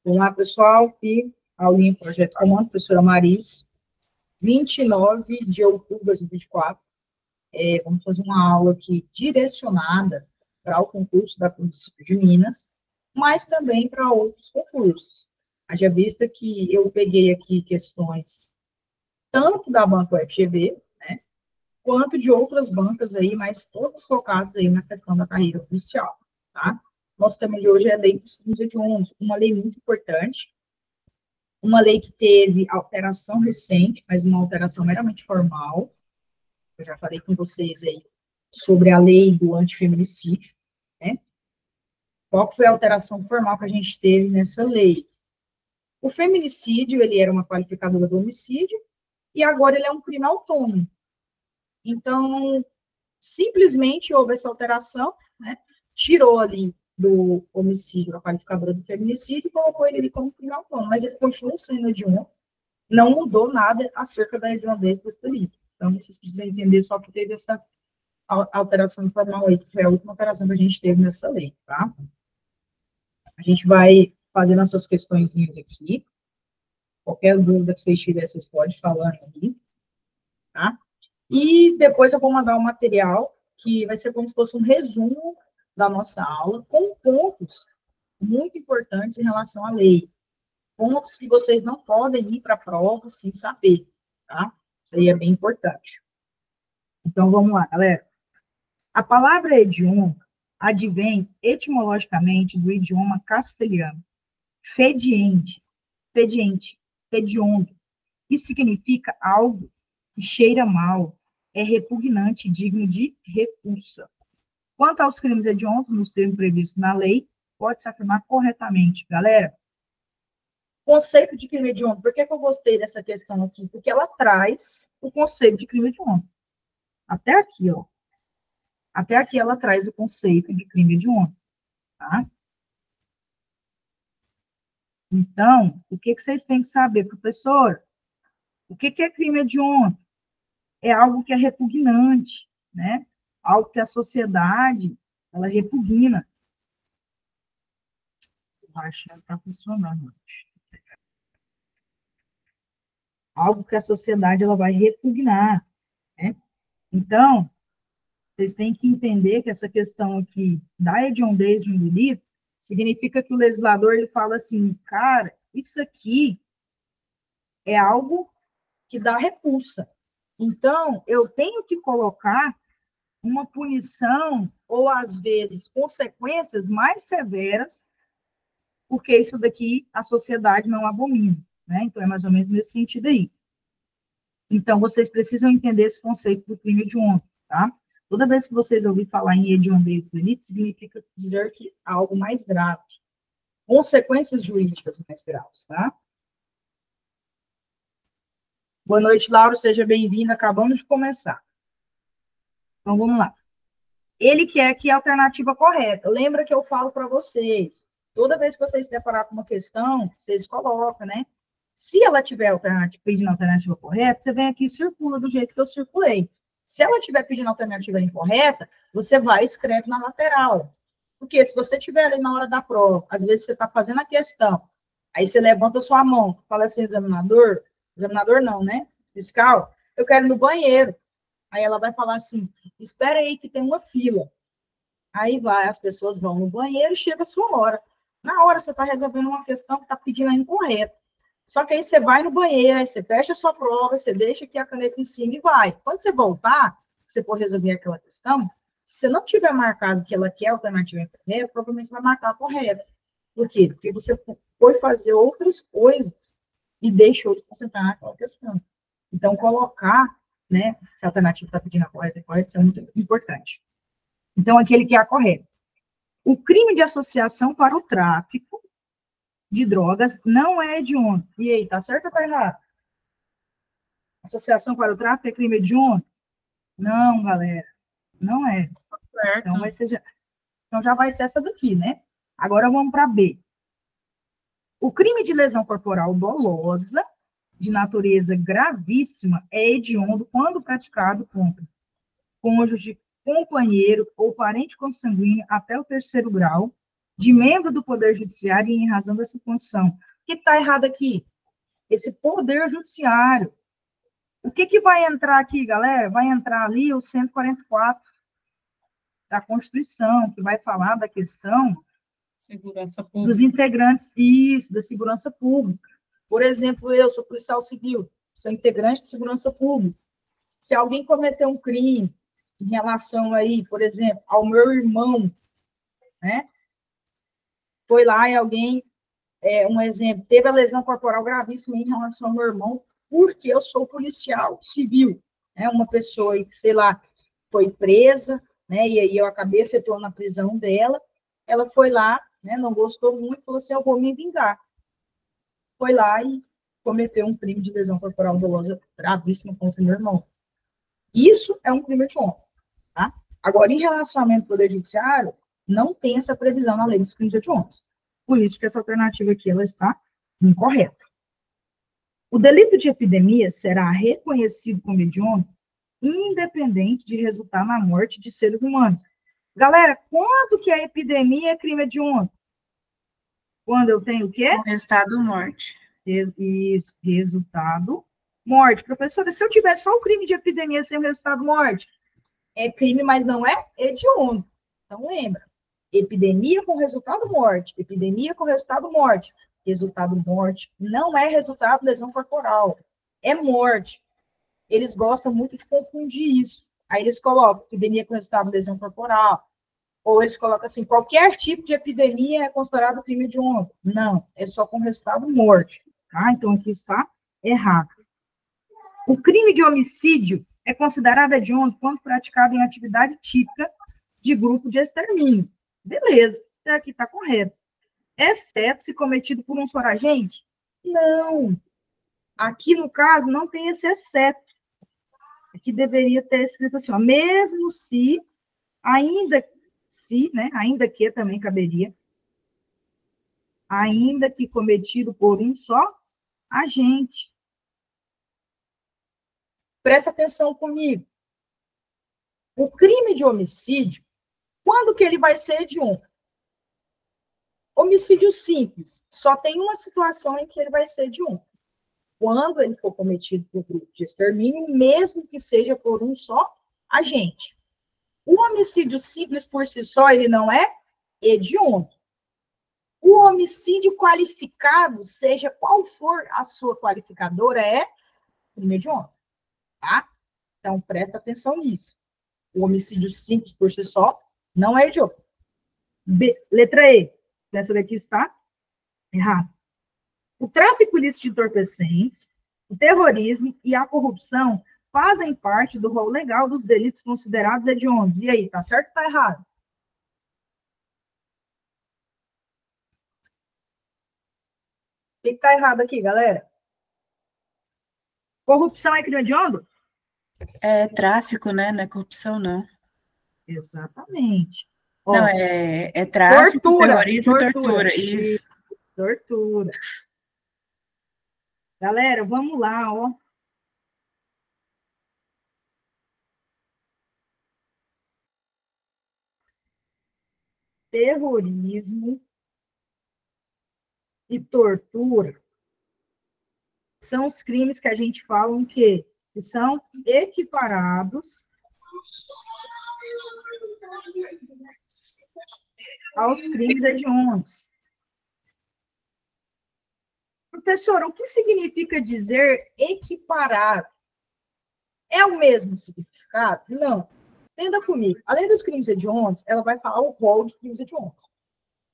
Olá, pessoal, e aulinha Projeto Comando, professora Maris, 29 de outubro de 2024. Vamos fazer uma aula aqui direcionada para o concurso da Município de Minas, mas também para outros concursos. Haja vista que eu peguei aqui questões tanto da banca UFGV, né, quanto de outras bancas aí, mas todos focados aí na questão da carreira policial, tá? Nosso tema de hoje é a Lei dos Crimes Hediondos, uma lei muito importante, uma lei que teve alteração recente, mas uma alteração meramente formal. Eu já falei com vocês aí sobre a lei do antifeminicídio, né? Qual foi a alteração formal que a gente teve nessa lei? O feminicídio, ele era uma qualificadora do homicídio, e agora ele é um crime autônomo. Então, simplesmente houve essa alteração, né? Tirou ali do homicídio a qualificadora do feminicídio e colocou ele ali como crime autônomo, mas ele continua sendo hediondo, não mudou nada acerca da hediondez desse delito. Então, vocês precisam entender só que teve essa alteração formal aí, que foi a última alteração que a gente teve nessa lei, tá? A gente vai fazer nossas questõezinhas aqui. Qualquer dúvida que vocês tiverem, vocês podem falar aí, tá? E depois eu vou mandar um material que vai ser como se fosse um resumo da nossa aula, com pontos muito importantes em relação à lei. Pontos que vocês não podem ir para a prova sem saber, tá? Isso aí é bem importante. Então, vamos lá, galera. A palavra hediondo advém etimologicamente do idioma castelhano, fediente, hediondo, que significa algo que cheira mal, é repugnante e digno de repulsa. Quanto aos crimes hediondos, nos termos previstos na lei, pode-se afirmar corretamente. Galera, conceito de crime hediondo, por que eu gostei dessa questão aqui? Porque ela traz o conceito de crime hediondo. Até aqui, ó. Até aqui ela traz o conceito de crime hediondo, tá? Então, o que vocês têm que saber, professor? O que é crime hediondo? É algo que é repugnante, né? Algo que a sociedade, ela repugna. Eu acho que não está funcionando. Algo que a sociedade, ela vai repugnar, né? Então, vocês têm que entender que essa questão aqui da hediondez de um delito significa que o legislador, ele fala assim, cara, isso aqui é algo que dá repulsa. Então, eu tenho que colocar uma punição, ou às vezes consequências mais severas, porque isso daqui a sociedade não abomina, né? Então, é mais ou menos nesse sentido aí. Então, vocês precisam entender esse conceito do crime hediondo, tá? Toda vez que vocês ouvirem falar em hediondez do delito, significa dizer que há algo mais grave. Consequências jurídicas mais graves, tá? Boa noite, Laura, seja bem-vinda. Acabamos de começar. Então, vamos lá. Ele quer aqui a alternativa correta. Lembra que eu falo para vocês, toda vez que vocês se deparar com uma questão, vocês colocam, né? Se ela tiver pedindo a alternativa correta, você vem aqui e circula do jeito que eu circulei. Se ela estiver pedindo a alternativa incorreta, você vai e escreve na lateral. Porque se você estiver ali na hora da prova, às vezes você está fazendo a questão, aí você levanta a sua mão, fala assim, examinador não, né? Fiscal, eu quero ir no banheiro. Aí ela vai falar assim, espera aí que tem uma fila. Aí vai, as pessoas vão no banheiro e chega a sua hora. Na hora você está resolvendo uma questão que está pedindo a incorreta. Só que aí você vai no banheiro, aí você fecha a sua prova, você deixa aqui a caneta em cima e vai. Quando você voltar, você for resolver aquela questão, se você não tiver marcado que ela quer a alternativa incorreta, provavelmente você vai marcar a correta. Por quê? Porque você foi fazer outras coisas e deixou de concentrar naquela questão. Então, colocar, né, se a alternativa está pedindo a correta e correta, isso é muito importante. Então, aquele que é a correta. O crime de associação para o tráfico de drogas não é hediondo. E aí, tá certo ou tá errado? Associação para o tráfico é crime hediondo? Não, galera, não é. Certo. Então já vai ser essa daqui, né? Agora vamos para B. O crime de lesão corporal dolosa, de natureza gravíssima, é hediondo quando praticado contra cônjuge, companheiro ou parente consanguíneo até o 3º grau, de membro do Poder Judiciário em razão dessa condição. O que está errado aqui? Esse Poder Judiciário. O que vai entrar aqui, galera? Vai entrar ali o 144 da Constituição, que vai falar da questão Segurança pública. Dos integrantes, isso, da segurança pública. Por exemplo, eu sou policial civil, sou integrante de segurança pública. Se alguém cometer um crime em relação aí, por exemplo, ao meu irmão, né? Foi lá e alguém, um exemplo, teve a lesão corporal gravíssima em relação ao meu irmão, porque eu sou policial civil, né? Uma pessoa aí que, sei lá, foi presa, né? E aí eu acabei efetuando a prisão dela, ela foi lá, né? Não gostou muito, falou assim, eu vou me vingar. Foi lá e cometeu um crime de lesão corporal dolosa gravíssima contra o meu irmão. Isso é um crime hediondo, tá? Agora, em relacionamento ao Poder Judiciário, não tem essa previsão na lei dos crimes hediondos. Por isso que essa alternativa aqui, ela está incorreta. O delito de epidemia será reconhecido como hediondo, independente de resultar na morte de seres humanos. Galera, quando que a epidemia é crime hediondo? Quando eu tenho o quê? O resultado morte. Isso, resultado morte. Professora, se eu tiver só o crime de epidemia sem o resultado morte, é crime, mas não é hediondo. Então, lembra. Epidemia com resultado morte. Epidemia com resultado morte. Resultado morte não é resultado lesão corporal. É morte. Eles gostam muito de confundir isso. Aí eles colocam epidemia com resultado lesão corporal. Ou eles colocam assim, qualquer tipo de epidemia é considerado crime hediondo. Não, é só com resultado morte. Tá? Então, aqui está errado. O crime de homicídio é considerado hediondo quando praticado em atividade típica de grupo de extermínio. Beleza, até aqui está correto. Exceto se cometido por um só agente? Não. Aqui, no caso, não tem esse exceto. Aqui deveria ter escrito assim, ó, mesmo se, ainda que também caberia, ainda que cometido por um só agente. Presta atenção comigo. O crime de homicídio, quando que ele vai ser hediondo? Homicídio simples, só tem uma situação em que ele vai ser hediondo. Quando ele for cometido por grupo de extermínio, mesmo que seja por um só agente. O homicídio simples por si só, ele não é hediondo. O homicídio qualificado, seja qual for a sua qualificadora, é crime hediondo, tá? Então, presta atenção nisso. O homicídio simples por si só não é hediondo. Letra E. Essa daqui está errada. O tráfico ilícito de entorpecentes, o terrorismo e a corrupção fazem parte do rol legal dos delitos considerados hediondos. E aí, tá certo ou tá errado? O que tá errado aqui, galera? Corrupção é crime hediondo? É tráfico, né? Não é corrupção, não. Exatamente. Ó, não, é tráfico, terrorismo e tortura. Isso. Tortura. Galera, vamos lá, ó. Terrorismo e tortura são os crimes que a gente fala que são equiparados aos crimes hediondos. Professor, o que significa dizer equiparado? É o mesmo significado? Não. Entenda comigo. Além dos crimes hediondos, ela vai falar o rol de crimes hediondos.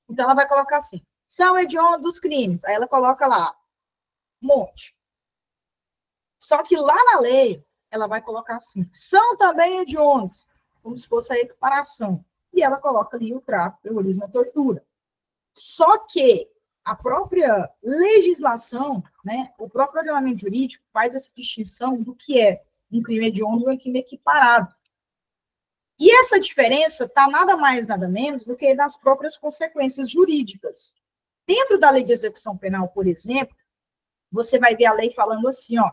Então, ela vai colocar assim, são hediondos os crimes. Aí ela coloca lá, um monte. Só que lá na lei, ela vai colocar assim, são também hediondos, como se fosse a equiparação. E ela coloca ali o tráfico, o terrorismo e a tortura. Só que a própria legislação, né, o próprio ordenamento jurídico faz essa distinção do que é um crime hediondo e um crime equiparado. E essa diferença está nada mais, nada menos do que das próprias consequências jurídicas. Dentro da lei de execução penal, por exemplo, você vai ver a lei falando assim, ó,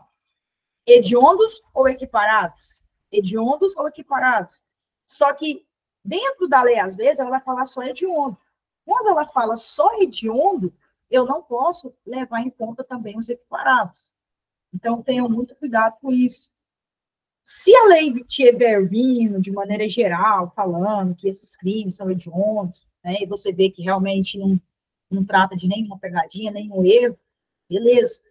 hediondos ou equiparados? Hediondos ou equiparados? Só que dentro da lei, às vezes, ela vai falar só hediondo. Quando ela fala só hediondo, eu não posso levar em conta também os equiparados. Então, tenham muito cuidado com isso. Se a lei estiver vindo, de maneira geral, falando que esses crimes são hediondos, né, e você vê que realmente não trata de nenhuma pegadinha, nenhum erro, beleza.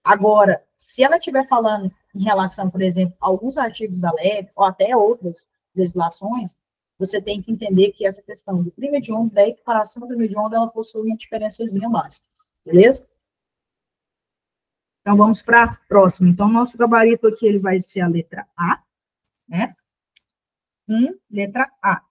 Agora, se ela estiver falando em relação, por exemplo, a alguns artigos da lei, ou até outras legislações, você tem que entender que essa questão do crime hediondo, da equiparação do crime hediondo, ela possui uma diferençazinha básica, beleza? Então, vamos para a próxima. Então, nosso gabarito aqui, ele vai ser a letra A, né? Letra A.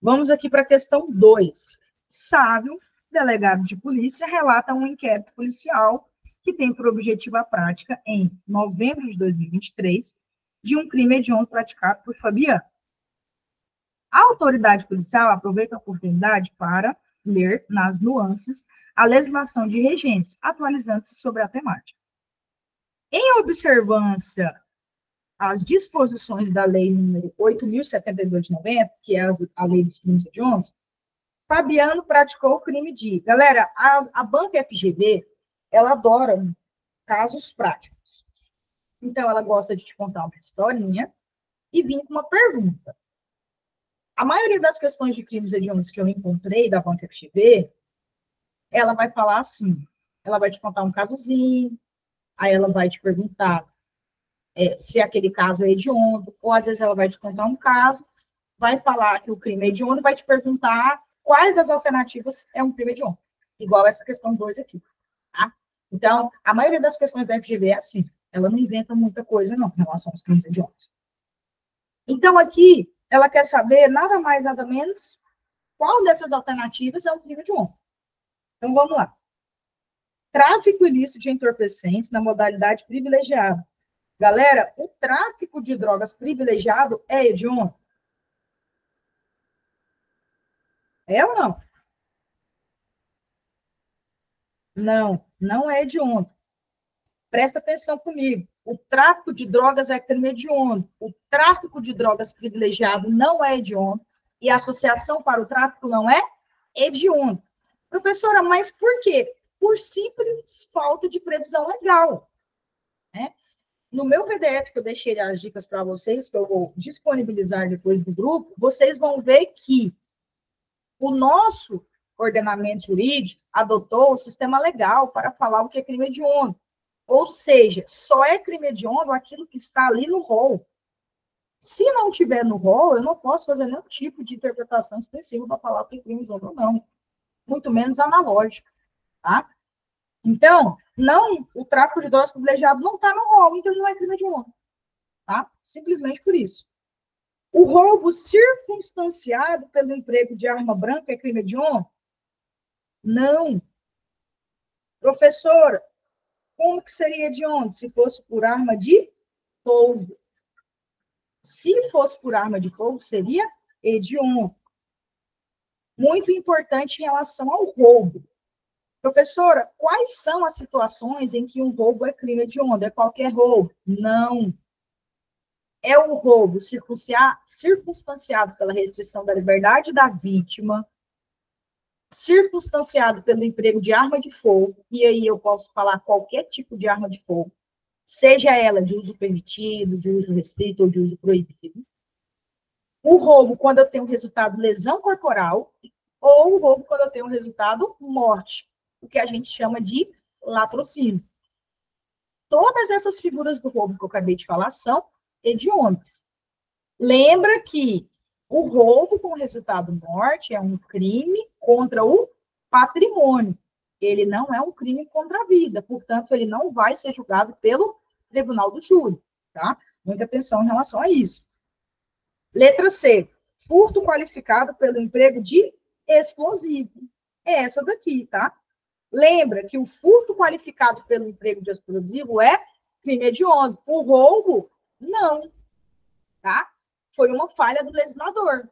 Vamos aqui para a questão 2. Sávio, delegado de polícia, relata um inquérito policial que tem por objetivo a prática, em novembro de 2023, de um crime hediondo praticado por Fabiano. A autoridade policial aproveita a oportunidade para ler nas nuances a legislação de regência, atualizando-se sobre a temática. Em observância às disposições da lei número 8.072 de 90, que é a lei dos crimes hediondos, Fabiano praticou o crime de... Galera, a banca FGV, ela adora casos práticos. Então, ela gosta de te contar uma historinha e vir com uma pergunta. A maioria das questões de crimes hediondos que eu encontrei da banca FGV, ela vai falar assim, ela vai te contar um casozinho, aí ela vai te perguntar se aquele caso é hediondo, ou às vezes ela vai te contar um caso, vai falar que o crime é hediondo, vai te perguntar quais das alternativas é um crime hediondo. Igual essa questão 2 aqui, tá? Então, a maioria das questões da FGV é assim, ela não inventa muita coisa, não, em relação aos crimes hediondos. Então, aqui, ela quer saber, nada mais, nada menos, qual dessas alternativas é um crime hediondo. Então, vamos lá. Tráfico ilícito de entorpecentes na modalidade privilegiada. Galera, o tráfico de drogas privilegiado é hediondo? É ou não? Não, não é hediondo. Presta atenção comigo. O tráfico de drogas é crime hediondo. O tráfico de drogas privilegiado não é hediondo. E a associação para o tráfico não é hediondo. Professora, mas por quê? Por simples falta de previsão legal. Né? No meu PDF, que eu deixei as dicas para vocês, que eu vou disponibilizar depois do grupo, vocês vão ver que o nosso ordenamento jurídico adotou o sistema legal para falar o que é crime hediondo. Ou seja, só é crime hediondo aquilo que está ali no rol. Se não tiver no rol, eu não posso fazer nenhum tipo de interpretação extensiva para falar que é crime hediondo ou não. Muito menos analógico, tá? Então, não, o tráfico de drogas privilegiado não está no rol, então não é crime hediondo, tá? Simplesmente por isso. O roubo circunstanciado pelo emprego de arma branca é crime hediondo? Não. Professora, como que seria hediondo se fosse por arma de fogo? Se fosse por arma de fogo, seria hediondo. Muito importante em relação ao roubo. Professora, quais são as situações em que um roubo é crime hediondo? É qualquer roubo? Não. É o roubo circunstanciado pela restrição da liberdade da vítima, circunstanciado pelo emprego de arma de fogo, e aí eu posso falar qualquer tipo de arma de fogo, seja ela de uso permitido, de uso restrito ou de uso proibido. O roubo quando eu tenho resultado lesão corporal, ou o roubo quando eu tenho resultado morte, o que a gente chama de latrocínio. Todas essas figuras do roubo que eu acabei de falar são hediondas. Lembra que o roubo com resultado morte é um crime contra o patrimônio. Ele não é um crime contra a vida, portanto, ele não vai ser julgado pelo tribunal do júri, tá? Muita atenção em relação a isso. Letra C, furto qualificado pelo emprego de explosivo. É essa daqui, tá? Lembra que o furto qualificado pelo emprego de explosivo é crime hediondo. O roubo, não, tá? Foi uma falha do legislador.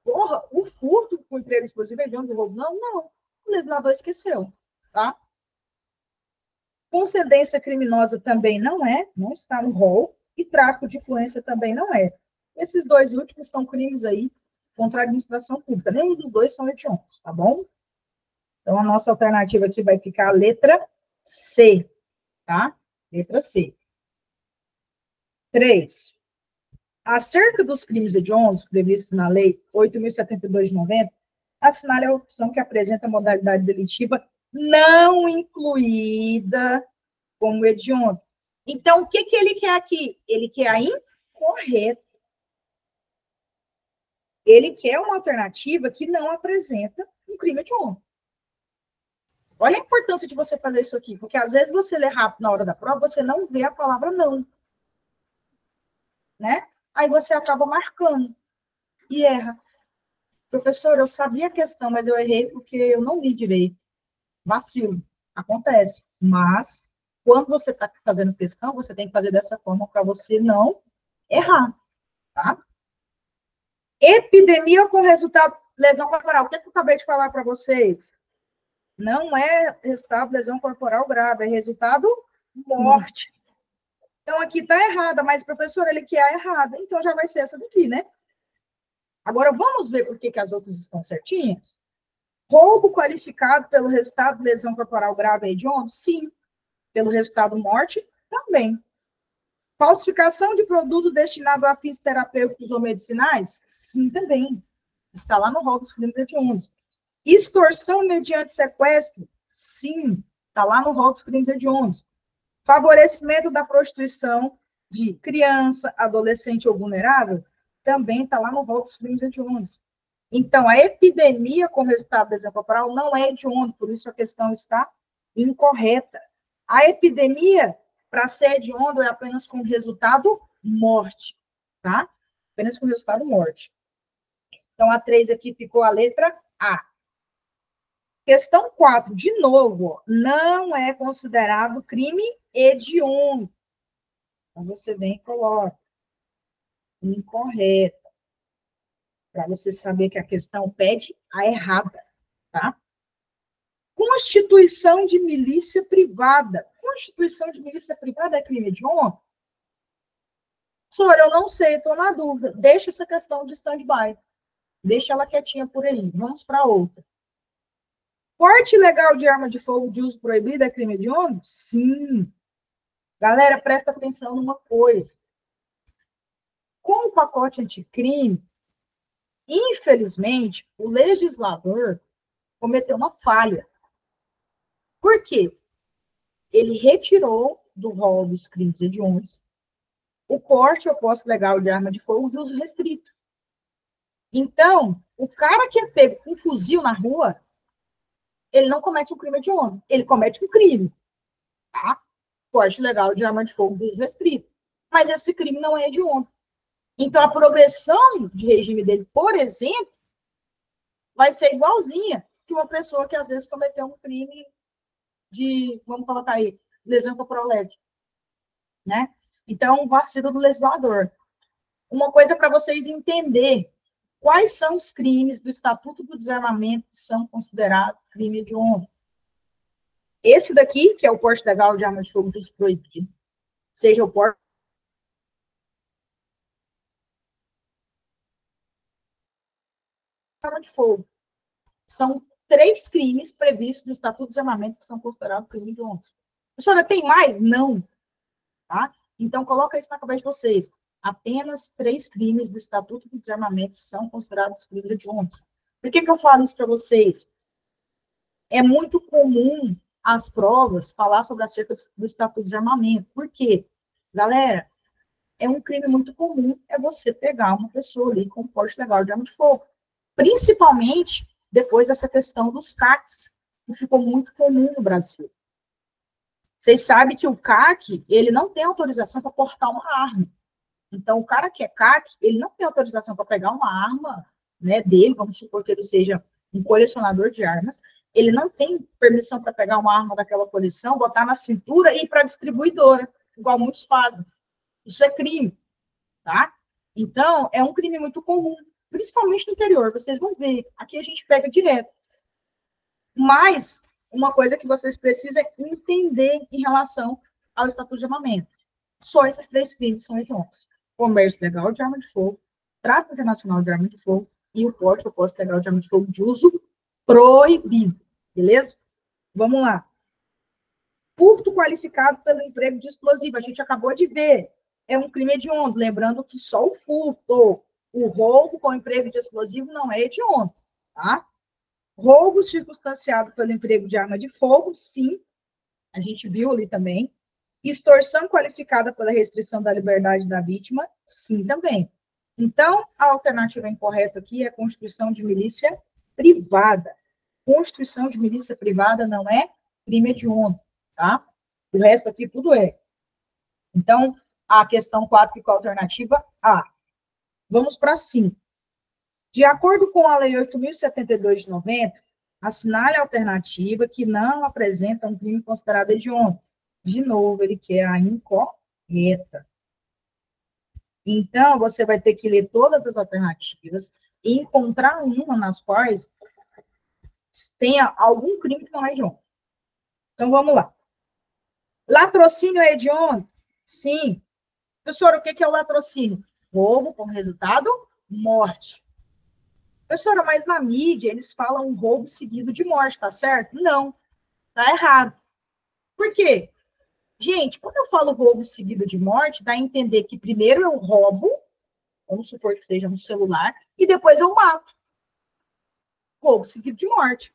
Porra, o furto com emprego explosivo é hediondo, o roubo não? Não. O legislador esqueceu, tá? Concedência criminosa também não está no rol, e tráfico de influência também não é. Esses dois últimos são crimes aí contra a administração pública. Nenhum dos dois são hediondos, tá bom? Então, a nossa alternativa aqui vai ficar a letra C, tá? Letra C. 3. Acerca dos crimes hediondos previstos na Lei 8.072 de 90, assinale a opção que apresenta a modalidade delitiva não incluída como hediondo. Então, o que ele quer aqui? Ele quer a incorreta. Ele quer uma alternativa que não apresenta um crime hediondo. Olha a importância de você fazer isso aqui, porque às vezes você lê rápido na hora da prova, você não vê a palavra não. Né? Aí você acaba marcando e erra. Professor, eu sabia a questão, mas eu errei porque eu não li direito. Vacilo. Acontece. Mas, quando você está fazendo questão, você tem que fazer dessa forma para você não errar. Tá? Epidemia com resultado lesão corporal. O que eu acabei de falar para vocês? Não é resultado lesão corporal grave, é resultado morte. Então, aqui está errada, mas o professor, ele quer a errada. Então, já vai ser essa daqui, né? Agora, vamos ver por que as outras estão certinhas? Roubo qualificado pelo resultado de lesão corporal grave e hediondo? Sim. Pelo resultado morte? Também. Falsificação de produto destinado a fins terapêuticos ou medicinais? Sim, também. Está lá no rol dos crimes hediondos. Extorsão mediante sequestro? Sim. Está lá no rol dos crimes hediondos. Favorecimento da prostituição de criança, adolescente ou vulnerável? Também está lá no rol dos crimes hediondos. Então, a epidemia com resultado de lesão corporal não é hediondo, por isso a questão está incorreta. A epidemia, para ser hediondo, é apenas com resultado morte, tá? Apenas com resultado morte. Então, a 3 aqui ficou a letra A. Questão 4, de novo, não é considerado crime hediondo. Então, você vem e coloca. Incorreta. Para você saber que a questão pede a errada, tá? Constituição de milícia privada. Constituição de milícia privada é crime hediondo? Senhor, eu não sei, estou na dúvida. Deixa essa questão de stand-by. Deixa ela quietinha por aí. Vamos para outra. Porte ilegal de arma de fogo de uso proibido é crime hediondo? Sim. Galera, presta atenção numa coisa. Com o pacote anticrime, infelizmente, o legislador cometeu uma falha. Por quê? Ele retirou do rol dos crimes hediondos o porte ou posse legal de arma de fogo de uso restrito. Então, o cara que é pego com um fuzil na rua, ele não comete um crime hediondo, ele comete um crime, tá? Porte legal de arma de fogo de uso restrito. Mas esse crime não é hediondo. Então, a progressão de regime dele, por exemplo, vai ser igualzinha que uma pessoa que, às vezes, cometeu um crime de, vamos colocar aí, lesão corporal leve, né? Então, vacilo do legislador. Uma coisa para vocês entenderem, quais são os crimes do Estatuto do Desarmamento que são considerados crime hediondo? Esse daqui, que é o porte legal de arma de fogo de uso proibido, seja o porte de arma de fogo. São 3 crimes previstos no Estatuto do Desarmamento que são considerados crime hediondo. A senhora tem mais? Não. Tá? Então, coloca isso na cabeça de vocês. Apenas 3 crimes do Estatuto do Desarmamento são considerados crimes hediondos. Por que eu falo isso para vocês? É muito comum as provas falar sobre acerca do Estatuto do Desarmamento. Por quê? Galera, é um crime muito comum é você pegar uma pessoa ali com porte legal de arma de fogo. Principalmente depois dessa questão dos CACs, que ficou muito comum no Brasil. Vocês sabem que o CAC, ele não tem autorização para portar uma arma. Então, o cara que é CAC, ele não tem autorização para pegar uma arma, né, dele, vamos supor que ele seja um colecionador de armas, ele não tem permissão para pegar uma arma daquela coleção, botar na cintura e ir para a distribuidora, igual muitos fazem. Isso é crime, tá? Então, é um crime muito comum, principalmente no interior, vocês vão ver. Aqui a gente pega direto. Mas, uma coisa que vocês precisam entender em relação ao Estatuto de Armamento. Só esses 3 crimes são hediondos. Comércio legal de arma de fogo, tráfico internacional de arma de fogo e o porte ou posse ilegal de arma de fogo de uso proibido, beleza? Vamos lá. Furto qualificado pelo emprego de explosivo, a gente acabou de ver, é um crime hediondo, lembrando que só o furto, o roubo com emprego de explosivo não é hediondo, tá? Roubo circunstanciado pelo emprego de arma de fogo, sim, a gente viu ali também. Extorsão qualificada pela restrição da liberdade da vítima, sim, também. Então, a alternativa incorreta aqui é constituição de milícia privada. Constituição de milícia privada não é crime hediondo, tá? O resto aqui tudo é. Então, a questão 4 ficou a alternativa A. Vamos para 5. De acordo com a Lei 8.072 de 90, assinale a alternativa que não apresenta um crime considerado hediondo. De novo, ele quer a incorreta. Então, você vai ter que ler todas as alternativas e encontrar uma nas quais tenha algum crime que não é hediondo. Então, vamos lá. Latrocínio é hediondo? Sim. Professora, o que é o latrocínio? Roubo com resultado morte. Professora, mas na mídia eles falam roubo seguido de morte, tá certo? Não, tá errado. Por quê? Gente, quando eu falo roubo seguido de morte, dá a entender que primeiro eu roubo, vamos supor que seja um celular, e depois eu mato. Roubo seguido de morte.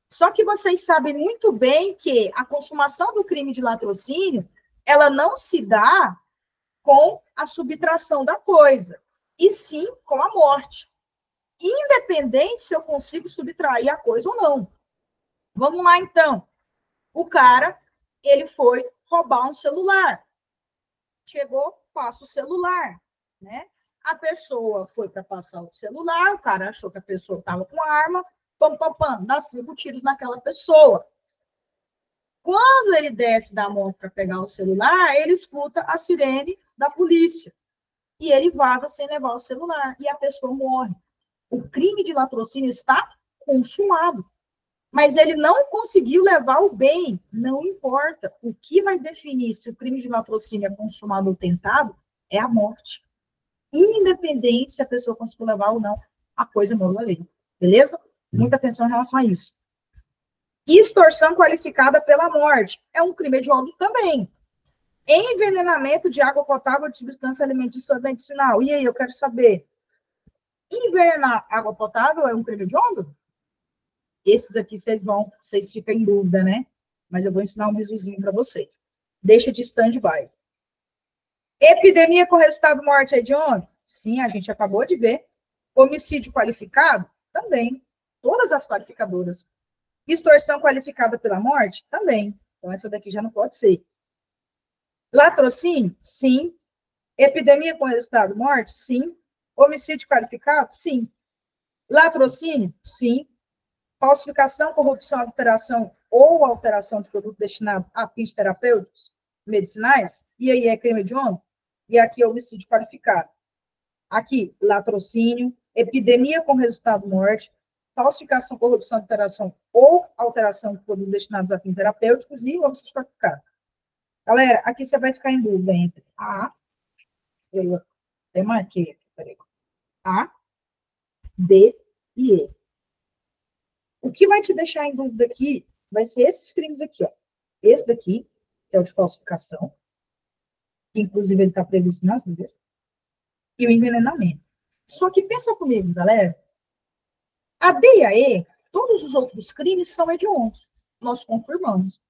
Só que vocês sabem muito bem que a consumação do crime de latrocínio, ela não se dá com a subtração da coisa, e sim com a morte. Independente se eu consigo subtrair a coisa ou não. Vamos lá, então. O cara, ele foi roubar um celular. Chegou, passa o celular, né? A pessoa foi para passar o celular, o cara achou que a pessoa estava com arma, pam, pam, pam, dá 5 tiros naquela pessoa. Quando ele desce da moto para pegar o celular, ele escuta a sirene da polícia. E ele vaza sem levar o celular. E a pessoa morre. O crime de latrocínio está consumado. Mas ele não conseguiu levar o bem. Não importa. O que vai definir se o crime de latrocínio é consumado ou tentado é a morte. Independente se a pessoa conseguiu levar ou não, a coisa morou ali. Beleza? Muita atenção em relação a isso. Extorsão qualificada pela morte. É um crime hediondo também. Envenenamento de água potável de substância alimentícia ou medicinal. E aí, eu quero saber. Envenenar água potável é um crime hediondo? Esses aqui vocês ficam em dúvida, né? Mas eu vou ensinar um risozinho para vocês. Deixa de stand-by. Epidemia com resultado morte é hediondo? Sim, a gente acabou de ver. Homicídio qualificado? Também. Todas as qualificadoras. Extorsão qualificada pela morte? Também. Então, essa daqui já não pode ser. Latrocínio? Sim. Epidemia com resultado morte? Sim. Homicídio qualificado? Sim. Latrocínio? Sim. Falsificação, corrupção, alteração ou alteração de produto destinado a fins terapêuticos, medicinais? E aí é crime hediondo? E aqui é homicídio qualificado. Aqui, latrocínio, epidemia com resultado morte, falsificação, corrupção, alteração ou alteração de produtos destinados a fins terapêuticos e homicídio qualificado. Galera, aqui você vai ficar em dúvida entre A, eu até marquei aqui, peraí, A, D e E. O que vai te deixar em dúvida aqui vai ser esses crimes aqui, ó. Esse daqui, que é o de falsificação, que inclusive ele está previsto nas leis, e o envenenamento. Só que pensa comigo, galera, a D e a E, todos os outros crimes são hediondos. Nós confirmamos.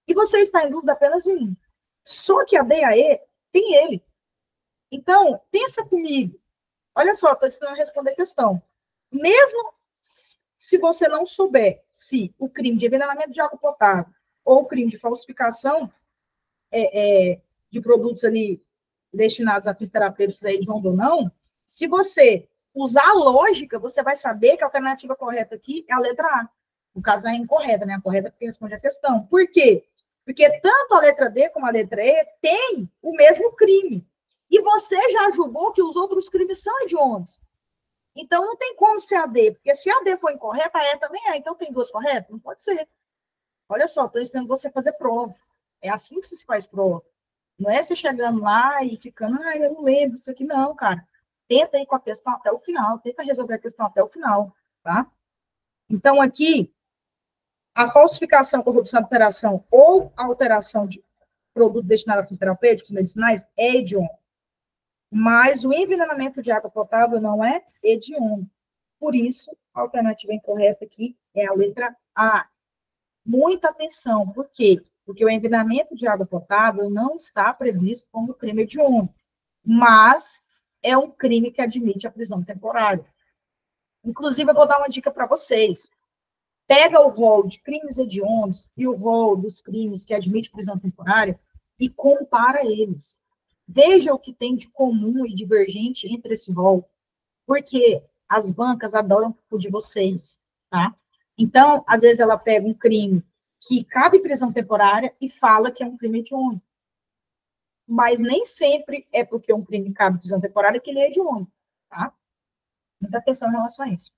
E você está em dúvida apenas em um. Só que a D e a E tem ele. Então, pensa comigo. Olha só, estou ensinando a responder a questão. Mesmo se você não souber se o crime de envenenamento de água potável ou o crime de falsificação de produtos ali destinados a fins terapêuticos aí de onda ou não, se você usar a lógica, você vai saber que a alternativa correta aqui é a letra A. No caso, é a incorreta, né? A correta porque responde a questão. Por quê? Porque tanto a letra D como a letra E têm o mesmo crime. E você já julgou que os outros crimes são hediondos. Então, não tem como ser a D, porque se a D for incorreta, a E também é. Então, tem duas corretas? Não pode ser. Olha só, estou ensinando você a fazer prova. É assim que se faz prova. Não é você chegando lá e ficando, eu não lembro isso aqui, não, cara. tenta ir com a questão até o final, tenta resolver a questão até o final, tá? Então, aqui, a falsificação, corrupção, alteração ou alteração de produto destinado a fins terapêuticos, medicinais, é hediondo. Mas o envenenamento de água potável não é hediondo. Por isso, a alternativa incorreta aqui é a letra A. Muita atenção, por quê? Porque o envenenamento de água potável não está previsto como crime hediondo, mas é um crime que admite a prisão temporária. Inclusive, eu vou dar uma dica para vocês. Pega o rol de crimes hediondos e o rol dos crimes que admite prisão temporária e compara eles. Veja o que tem de comum e divergente entre esse rol, porque as bancas adoram o de vocês, tá? Então, às vezes ela pega um crime que cabe prisão temporária e fala que é um crime hediondo. Mas nem sempre é porque um crime cabe prisão temporária que ele é hediondo, tá? Muita atenção em relação a isso.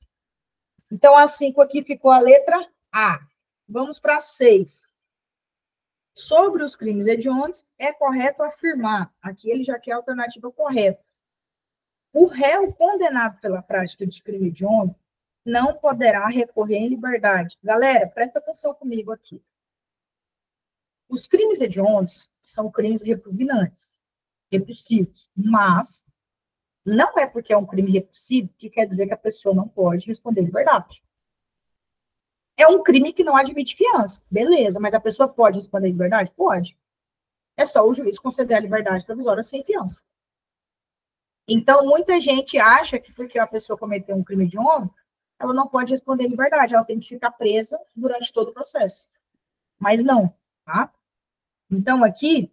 Então, a 5 aqui ficou a letra A. Vamos para a 6. Sobre os crimes hediondos, é correto afirmar, aqui ele já quer a alternativa correta. O réu condenado pela prática de crime hediondo não poderá recorrer em liberdade. Galera, presta atenção comigo aqui. Os crimes hediondos são crimes repugnantes, repulsivos, mas não é porque é um crime repulsivo que quer dizer que a pessoa não pode responder em liberdade. É um crime que não admite fiança, beleza, mas a pessoa pode responder em liberdade? Pode. É só o juiz conceder a liberdade provisória sem fiança. Então, muita gente acha que porque a pessoa cometeu um crime hediondo, ela não pode responder em liberdade, ela tem que ficar presa durante todo o processo. Mas não, tá? Então, aqui,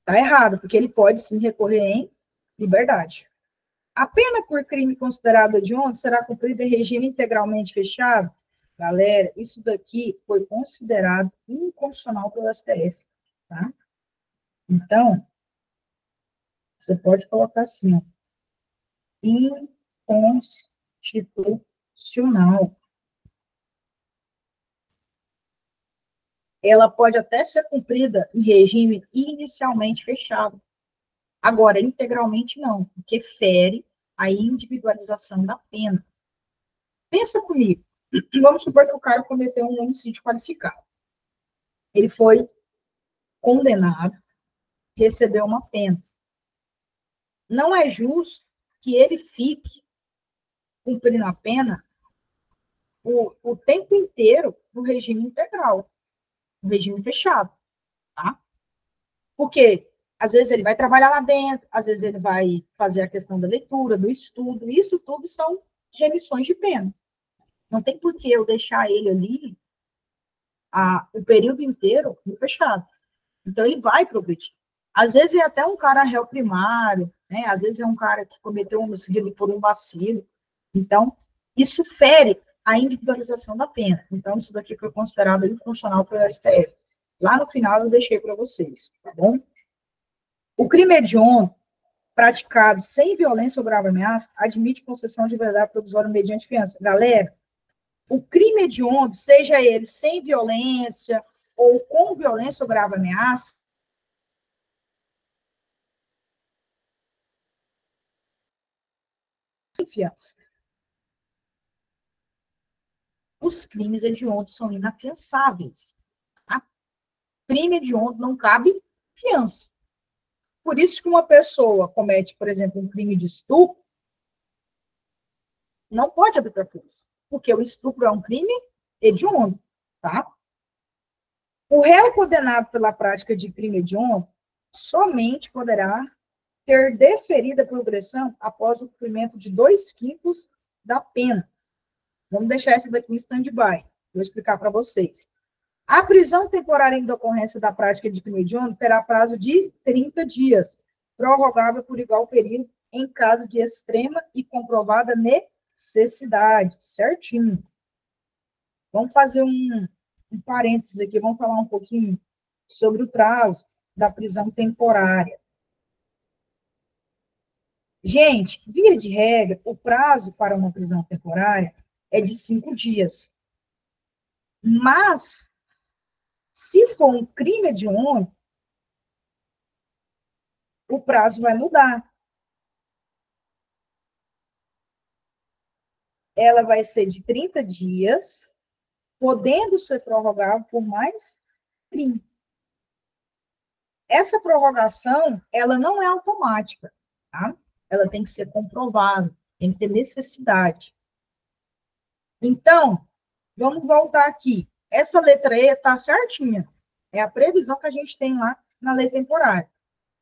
tá errado, porque ele pode sim recorrer em liberdade. A pena por crime considerado hediondo será cumprida em regime integralmente fechado? Galera, isso daqui foi considerado inconstitucional pelo STF, tá? Então, você pode colocar assim, ó, inconstitucional. Ela pode até ser cumprida em regime inicialmente fechado. Agora, integralmente não, porque fere a individualização da pena. Pensa comigo. Vamos supor que o cara cometeu um homicídio qualificado. Ele foi condenado, recebeu uma pena. Não é justo que ele fique cumprindo a pena o tempo inteiro no regime integral, no regime fechado, tá? Porque às vezes ele vai trabalhar lá dentro, às vezes ele vai fazer a questão da leitura, do estudo, isso tudo são remissões de pena. Não tem por que eu deixar ele ali o período inteiro no fechado. Então, ele vai progredir. Às vezes é até um cara réu primário, né? Às vezes é um cara que cometeu um homicídio por um vacilo. Então, isso fere a individualização da pena. Então, isso daqui foi considerado inconstitucional pelo STF. Lá no final, eu deixei para vocês, tá bom? O crime hediondo, praticado sem violência ou grave ameaça, admite concessão de liberdade provisória mediante fiança. Galera, o crime hediondo, seja ele sem violência ou com violência ou grave ameaça, sem fiança. Os crimes hediondos são inafiançáveis. Tá? Crime hediondo não cabe fiança. Por isso que uma pessoa comete, por exemplo, um crime de estupro, não pode arbitrar fiança, porque o estupro é um crime hediondo, tá? O réu condenado pela prática de crime hediondo somente poderá ter deferida a progressão após o cumprimento de 2/5 da pena. Vamos deixar essa daqui em stand-by. Vou explicar para vocês. A prisão temporária em decorrência da prática de crime hediondo terá prazo de 30 dias, prorrogável por igual período em caso de extrema e comprovada necessidade. Certinho. Vamos fazer um parênteses aqui, vamos falar um pouquinho sobre o prazo da prisão temporária. Gente, via de regra, o prazo para uma prisão temporária é de 5 dias. Mas, se for um crime hediondo, o prazo vai mudar. Ela vai ser de 30 dias, podendo ser prorrogável por mais 30. Essa prorrogação, ela não é automática, tá? Ela tem que ser comprovada, tem que ter necessidade. Então, vamos voltar aqui. Essa letra E está certinha. É a previsão que a gente tem lá na lei temporária.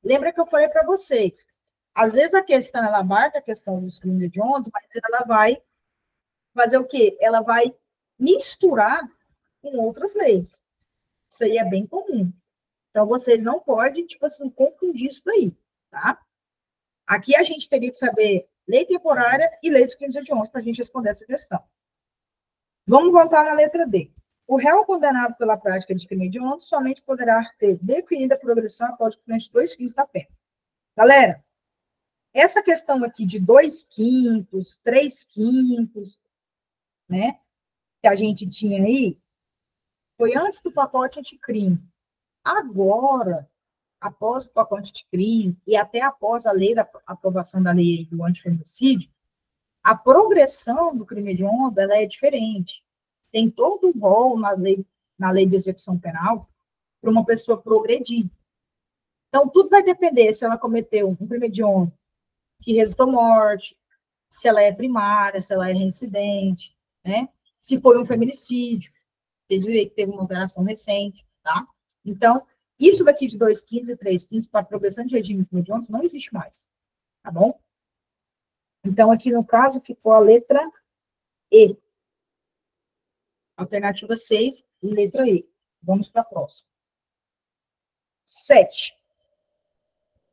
Lembra que eu falei para vocês? Às vezes a questão, ela abarca a questão dos crimes hediondos, mas ela vai fazer o quê? Ela vai misturar com outras leis. Isso aí é bem comum. Então, vocês não podem, tipo assim, confundir isso daí, tá? Aqui a gente teria que saber lei temporária e lei dos crimes hediondos para a gente responder essa questão. Vamos voltar na letra D. O réu condenado pela prática de crime hediondo somente poderá ter definida a progressão após o cumprimento de 2/5 da pena. Galera, essa questão aqui de 2/5, 3/5, né, que a gente tinha aí, foi antes do pacote anticrime. Agora, após o pacote anticrime e até após a lei da aprovação da lei do antifeminicídio, a progressão do crime hediondo, ela é diferente. Tem todo um rol na lei de execução penal para uma pessoa progredir. Então, tudo vai depender se ela cometeu um crime hediondo que resultou morte, se ela é primária, se ela é reincidente, né? Se foi um feminicídio. Vocês viram que teve uma alteração recente, tá? Então, isso daqui de 2/5 e 3/5 para progressão de regime de hediondos não existe mais, tá bom? Então, aqui no caso, ficou a letra E. Alternativa 6, letra E. Vamos para a próxima. 7.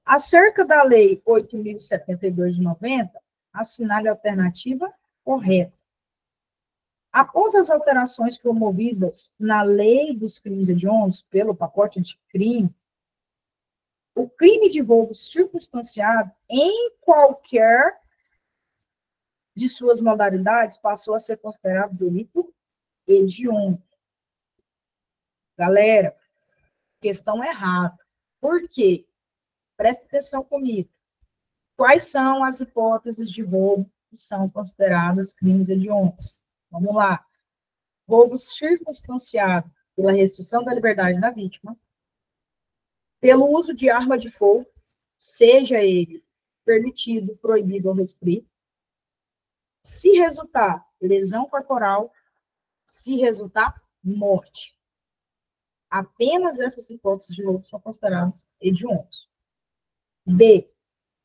Acerca da Lei 8.072 de 90, assinale a alternativa correta. Após as alterações promovidas na Lei dos Crimes Hediondos pelo pacote anticrime, o crime de roubo circunstanciado em qualquer de suas modalidades passou a ser considerado delito hediondo. Galera, questão errada. Por quê? Presta atenção comigo. Quais são as hipóteses de roubo que são consideradas crimes hediondos? Vamos lá. Roubo circunstanciado pela restrição da liberdade da vítima, pelo uso de arma de fogo, seja ele permitido, proibido ou restrito, se resultar lesão corporal, se resultar morte. Apenas essas hipóteses de roubo são consideradas hediondos. B.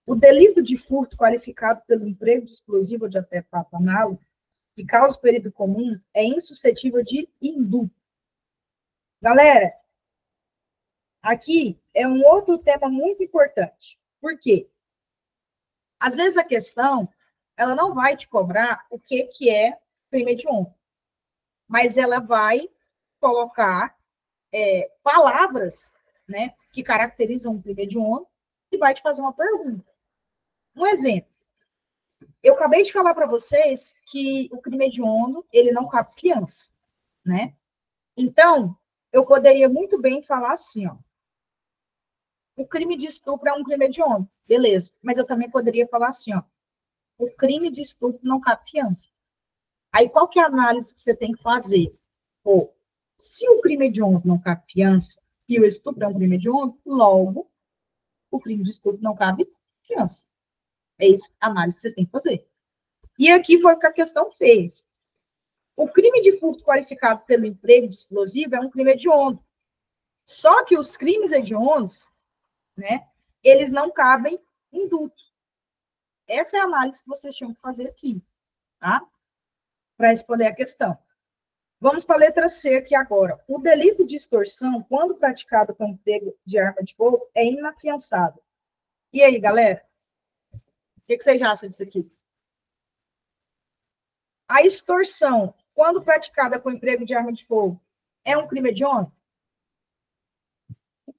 O delito de furto qualificado pelo emprego de explosivo ou de artefato análogo, que causa perigo comum, é insuscetível de indulto. Galera, aqui é um outro tema muito importante. Por quê? Às vezes a questão, ela não vai te cobrar o que é crime hediondo, mas ela vai colocar palavras, né, que caracterizam um crime hediondo e vai te fazer uma pergunta. Um exemplo. Eu acabei de falar para vocês que o crime hediondo, ele não cabe fiança, né? Então, eu poderia muito bem falar assim, ó. O crime de estupro é um crime hediondo, beleza. Mas eu também poderia falar assim, ó. O crime de estupro não cabe fiança. Aí, qual que é a análise que você tem que fazer? Pô, se o crime hediondo não cabe fiança e o estupro é um crime hediondo, logo, o crime de estupro não cabe fiança. É isso a análise que vocês têm que fazer. E aqui foi o que a questão fez. O crime de furto qualificado pelo emprego de explosivo é um crime hediondo. Só que os crimes hediondos, né, eles não cabem indulto. Essa é a análise que vocês tinham que fazer aqui, tá? Para responder a questão. Vamos para a letra C aqui agora. O delito de extorsão, quando praticado com emprego de arma de fogo, é inafiançável. E aí, galera? O que vocês acham disso aqui? A extorsão, quando praticada com emprego de arma de fogo, é um crime hediondo?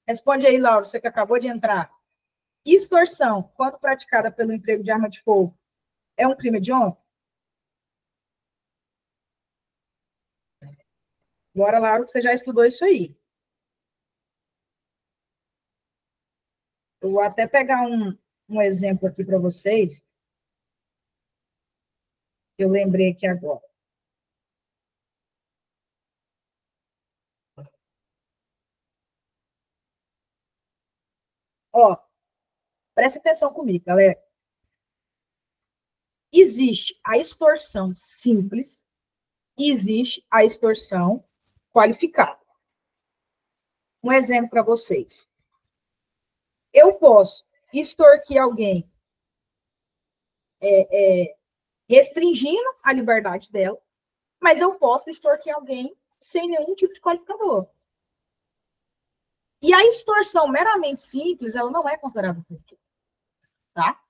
Responde aí, Laura, você que acabou de entrar. Extorsão, quando praticada pelo emprego de arma de fogo, é um crime hediondo? Bora, Laura, que você já estudou isso aí. Eu vou até pegar um exemplo aqui para vocês, que eu lembrei aqui agora. Ó, presta atenção comigo, galera. Existe a extorsão simples e existe a extorsão qualificada. Um exemplo para vocês. Eu posso extorquir alguém restringindo a liberdade dela, mas eu posso extorquir alguém sem nenhum tipo de qualificador. E a extorsão meramente simples, ela não é considerada crime, tá?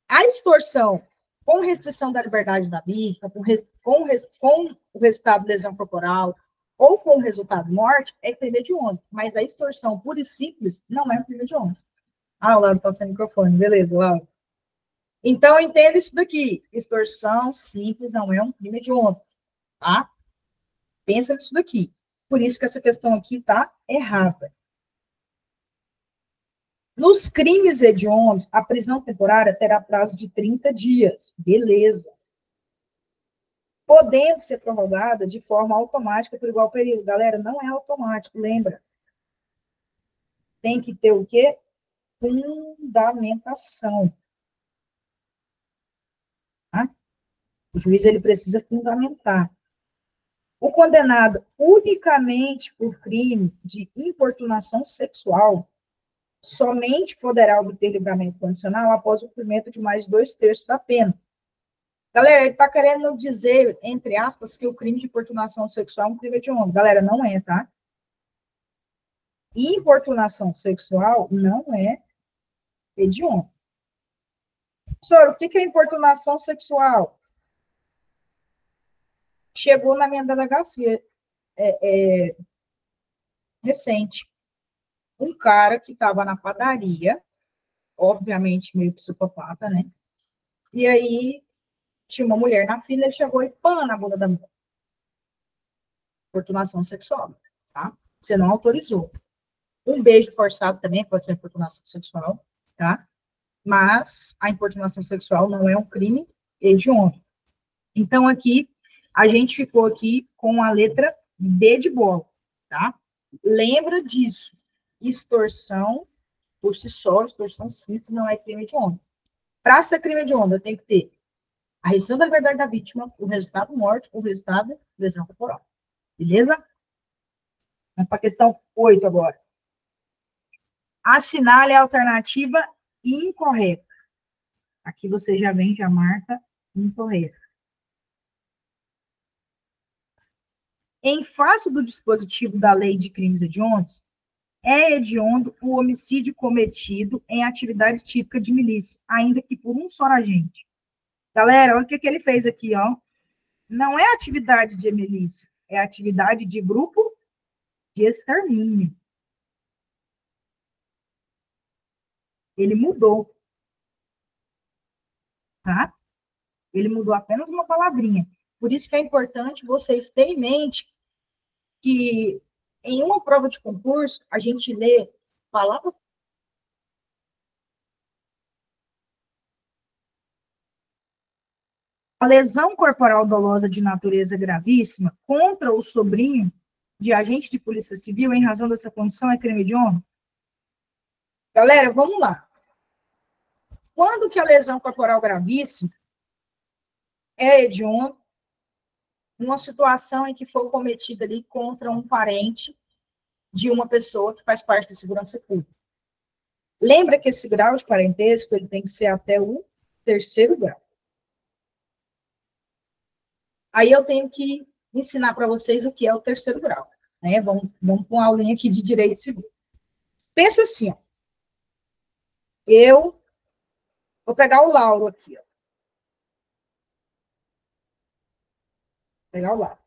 A extorsão com restrição da liberdade da vítima, com o resultado de lesão corporal, ou com o resultado de morte, é crime hediondo. Mas a extorsão pura e simples não é um crime hediondo. Ah, o Lauro está sem microfone. Beleza, Lauro. Então, entenda isso daqui. Extorsão simples não é um crime hediondo, tá? Pensa nisso daqui. Por isso que essa questão aqui está errada. Nos crimes hediondos, a prisão temporária terá prazo de 30 dias. Beleza. Podendo ser prorrogada de forma automática por igual período. Galera, não é automático, lembra? Tem que ter o quê? Fundamentação. Tá? O juiz ele precisa fundamentar. O condenado unicamente por crime de importunação sexual somente poderá obter livramento condicional após o cumprimento de mais de 2/3 da pena. Galera, ele está querendo dizer, entre aspas, que o crime de importunação sexual é um crime hediondo. Galera, não é, tá? Importunação sexual não é hediondo. Professor, o que é importunação sexual? Chegou na minha delegacia recente. Um cara que estava na padaria, obviamente meio psicopata, né? E aí tinha uma mulher na fila, ele chegou e pã na bunda da mulher. Importunação sexual, tá? Você não autorizou. Um beijo forçado também pode ser importunação sexual, tá? Mas a importunação sexual não é um crime hediondo. Então, aqui, a gente ficou aqui com a letra B de bola, tá? Lembra disso. Extorsão, por si só, extorsão simples não é crime hediondo. Para ser crime hediondo, tem que ter a restrição da liberdade da vítima, o resultado morte, o resultado lesão corporal. Beleza? Vamos para a questão 8 agora. Assinale a alternativa incorreta. Aqui você já vem, já marca incorreta. Em face do dispositivo da lei de crimes hediondos, é hediondo o homicídio cometido em atividade típica de milícia, ainda que por um só agente. Galera, olha o que ele fez aqui, ó. Não é atividade de milícia, é atividade de grupo de extermínio. Ele mudou, tá? Ele mudou apenas uma palavrinha. Por isso que é importante vocês terem em mente que em uma prova de concurso, a gente lê palavra. A lesão corporal dolosa de natureza gravíssima contra o sobrinho de agente de polícia civil em razão dessa condição é crime hediondo? Galera, vamos lá. Quando que a lesão corporal gravíssima é hediondo? Numa situação em que foi cometida ali contra um parente de uma pessoa que faz parte da segurança pública. Lembra que esse grau de parentesco ele tem que ser até o 3º grau. Aí eu tenho que ensinar para vocês o que é o 3º grau. Né? Vamos para uma aulinha aqui de direito civil. Pensa assim, ó. Eu vou pegar o Lauro aqui, ó. Vou pegar o Lauro.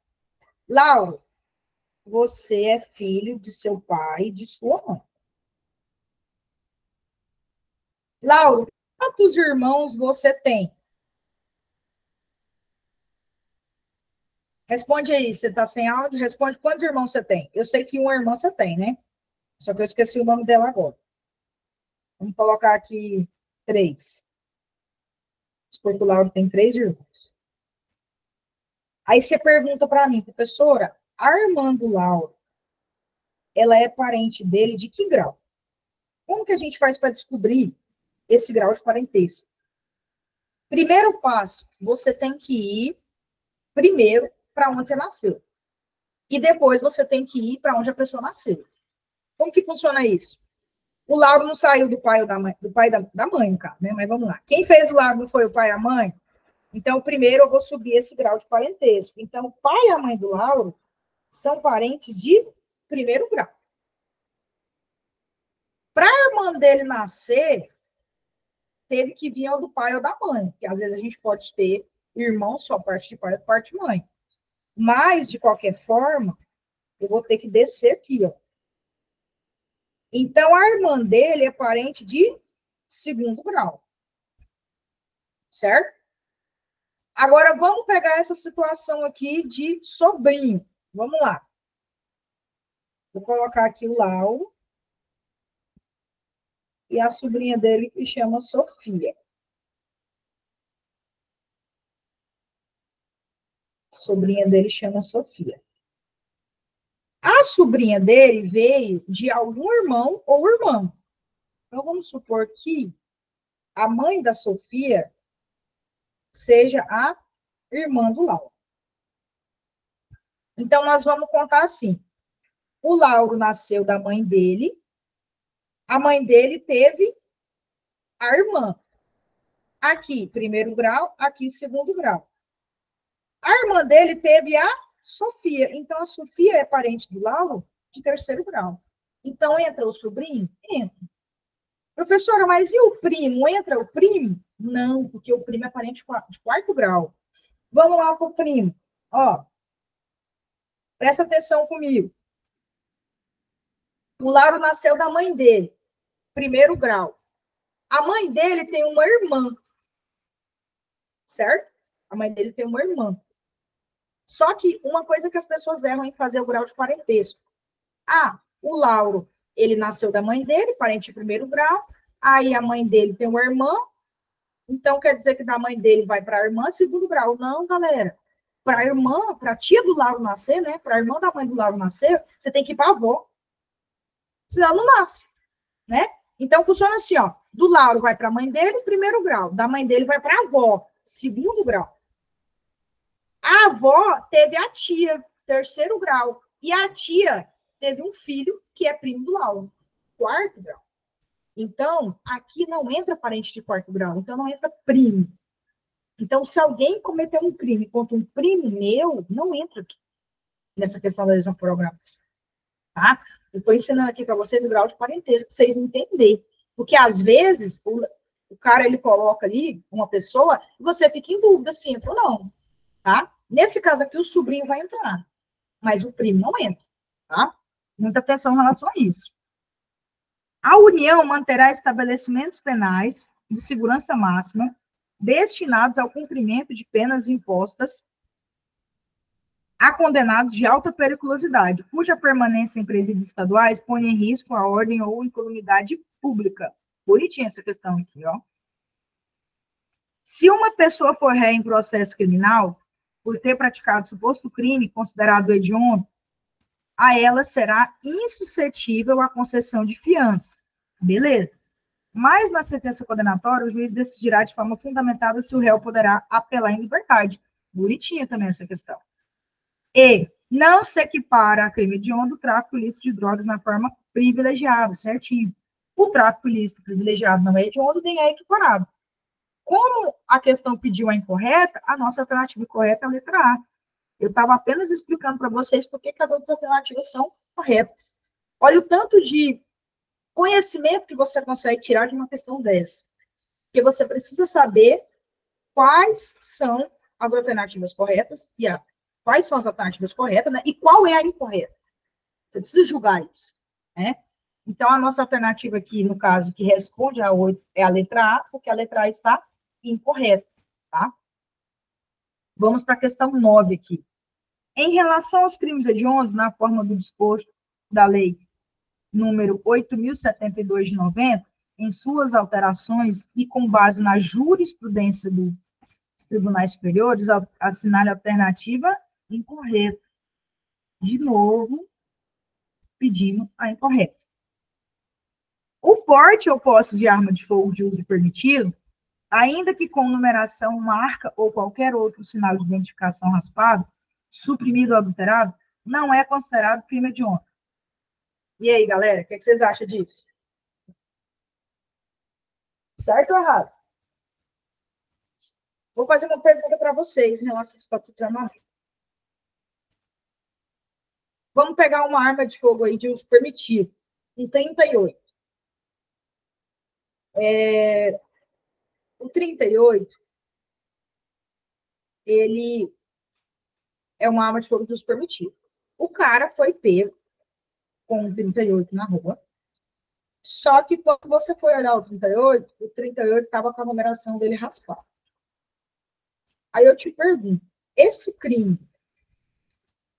Lauro, você é filho de seu pai e de sua mãe. Lauro, quantos irmãos você tem? Responde aí, você está sem áudio? Responde quantos irmãos você tem. Eu sei que uma irmã você tem, né? Só que eu esqueci o nome dela agora. Vamos colocar aqui 3. O Lauro tem 3 irmãos. Aí você pergunta para mim, professora, a irmã do Lauro, ela é parente dele de que grau? Como que a gente faz para descobrir esse grau de parentesco? Primeiro passo, você tem que ir primeiro para onde você nasceu. E depois você tem que ir para onde a pessoa nasceu. Como que funciona isso? O Lauro não saiu do pai ou da mãe, da mãe, no caso, né? Mas vamos lá. Quem fez o Lauro não foi o pai e a mãe? Então, primeiro eu vou subir esse grau de parentesco. Então, o pai e a mãe do Lauro são parentes de primeiro grau. Para a irmã dele nascer, teve que vir ao do pai ou da mãe, porque às vezes a gente pode ter irmão só parte de pai ou parte de mãe. Mas, de qualquer forma, eu vou ter que descer aqui, ó. Então, a irmã dele é parente de segundo grau. Certo? Agora, vamos pegar essa situação aqui de sobrinho. Vamos lá. Vou colocar aqui o Lauro. E a sobrinha dele, que chama Sofia. A sobrinha dele chama Sofia. A sobrinha dele veio de algum irmão ou irmã. Então, vamos supor que a mãe da Sofia seja a irmã do Lauro. Então, nós vamos contar assim. O Lauro nasceu da mãe dele. A mãe dele teve a irmã. Aqui, primeiro grau, aqui, segundo grau. A irmã dele teve a Sofia. Então, a Sofia é parente do Lauro de terceiro grau. Então, entra o sobrinho? Entra. Professora, mas e o primo? Entra o primo? Não, porque o primo é parente de quarto grau. Vamos lá para o primo. Ó, presta atenção comigo. O Lauro nasceu da mãe dele, primeiro grau. A mãe dele tem uma irmã, certo? A mãe dele tem uma irmã. Só que uma coisa que as pessoas erram em fazer o grau de parentesco. Ah, o Lauro, ele nasceu da mãe dele, parente de primeiro grau. Aí a mãe dele tem uma irmã. Então quer dizer que da mãe dele vai para a irmã, segundo grau. Não, galera. Para a irmã, para a tia do Lauro nascer, né? Para a irmã da mãe do Lauro nascer, você tem que ir para a avó. Senão não nasce, né? Então funciona assim, ó. Do Lauro vai para a mãe dele, primeiro grau. Da mãe dele vai para a avó, segundo grau. A avó teve a tia, terceiro grau. E a tia teve um filho que é primo do Lauro, quarto grau. Então, aqui não entra parente de quarto grau, então não entra primo. Então, se alguém cometer um crime contra um primo meu, não entra aqui nessa questão da lesão por agravação, tá? Eu estou ensinando aqui para vocês o grau de parentesco, para vocês entenderem. Porque, às vezes, o cara, ele coloca ali uma pessoa e você fica em dúvida se entra ou não, tá? Nesse caso aqui, o sobrinho vai entrar, mas o primo não entra, tá? Muita atenção em relação a isso. A União manterá estabelecimentos penais de segurança máxima destinados ao cumprimento de penas impostas a condenados de alta periculosidade, cuja permanência em presídios estaduais põe em risco a ordem ou incolumidade pública. Bonitinha essa questão aqui, ó. Se uma pessoa for ré em processo criminal, por ter praticado suposto crime considerado hediondo, a ela será insuscetível à concessão de fiança. Beleza. Mas na sentença condenatória, o juiz decidirá de forma fundamentada se o réu poderá apelar em liberdade. Bonitinha também essa questão. E não se equipara a crime hediondo o tráfico ilícito de drogas na forma privilegiada, certinho. O tráfico ilícito privilegiado não é hediondo, nem é equiparado. Como a questão pediu a incorreta, a nossa alternativa correta é a letra A. Eu estava apenas explicando para vocês por que as outras alternativas são corretas. Olha o tanto de conhecimento que você consegue tirar de uma questão dessa. Porque você precisa saber quais são as alternativas corretas e quais são as alternativas corretas, né? E qual é a incorreta. Você precisa julgar isso, né? Então, a nossa alternativa aqui, no caso, que responde a 8, é a letra A, porque a letra A está incorreta, tá? Vamos para a questão 9 aqui. Em relação aos crimes hediondos, na forma do disposto da lei número 8.072 de 90, em suas alterações e com base na jurisprudência dos tribunais superiores, assinale a alternativa incorreta. De novo, pedimos a incorreta. O porte ou posse de arma de fogo de uso permitido, ainda que com numeração, marca ou qualquer outro sinal de identificação raspado, suprimido ou adulterado, não é considerado crime hediondo. E aí, galera, o que vocês acham disso? Certo ou errado? Vou fazer uma pergunta para vocês em relação ao estatuto de armamento. Vamos pegar uma arma de fogo aí de uso permitido, um 38. O 38, ele é uma arma de fogo de uso permitido. O cara foi pego com um 38 na rua, só que quando você foi olhar o 38 estava com a numeração dele raspada. Aí eu te pergunto, esse crime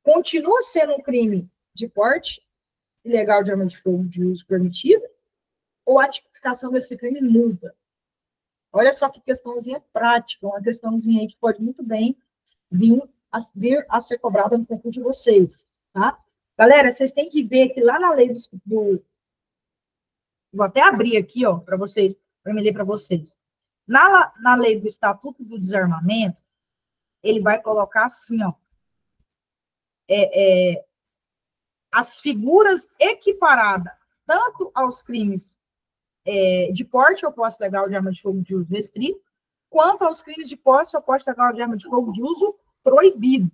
continua sendo um crime de porte ilegal de arma de fogo de uso permitido, ou a tipificação desse crime muda? Olha só que questãozinha prática, uma questãozinha aí que pode muito bem vir a ser cobrada no concurso de vocês, tá? Galera, vocês têm que ver que lá na lei vou até abrir aqui, ó, para vocês, para me ler para vocês. Na lei do Estatuto do Desarmamento, ele vai colocar assim, ó, as figuras equiparadas tanto aos crimes de porte ou posse legal de arma de fogo de uso restrito, quanto aos crimes de posse ou posse legal de arma de fogo de uso proibido.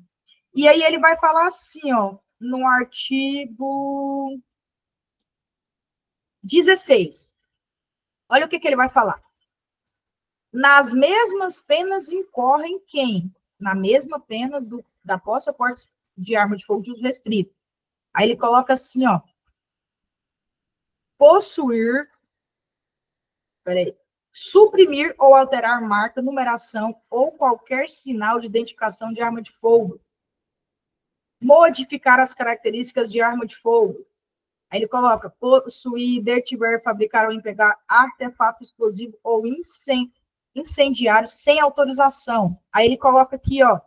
E aí ele vai falar assim, ó, no artigo 16. Olha o que ele vai falar. Nas mesmas penas incorrem quem? Na mesma pena da posse ou porte de arma de fogo de uso restrito. Aí ele coloca assim, ó, possuir, suprimir ou alterar marca, numeração ou qualquer sinal de identificação de arma de fogo, modificar as características de arma de fogo. Aí ele coloca possuir, detiver, fabricar ou empregar artefato explosivo ou incendiário sem autorização. Aí ele coloca aqui, ó,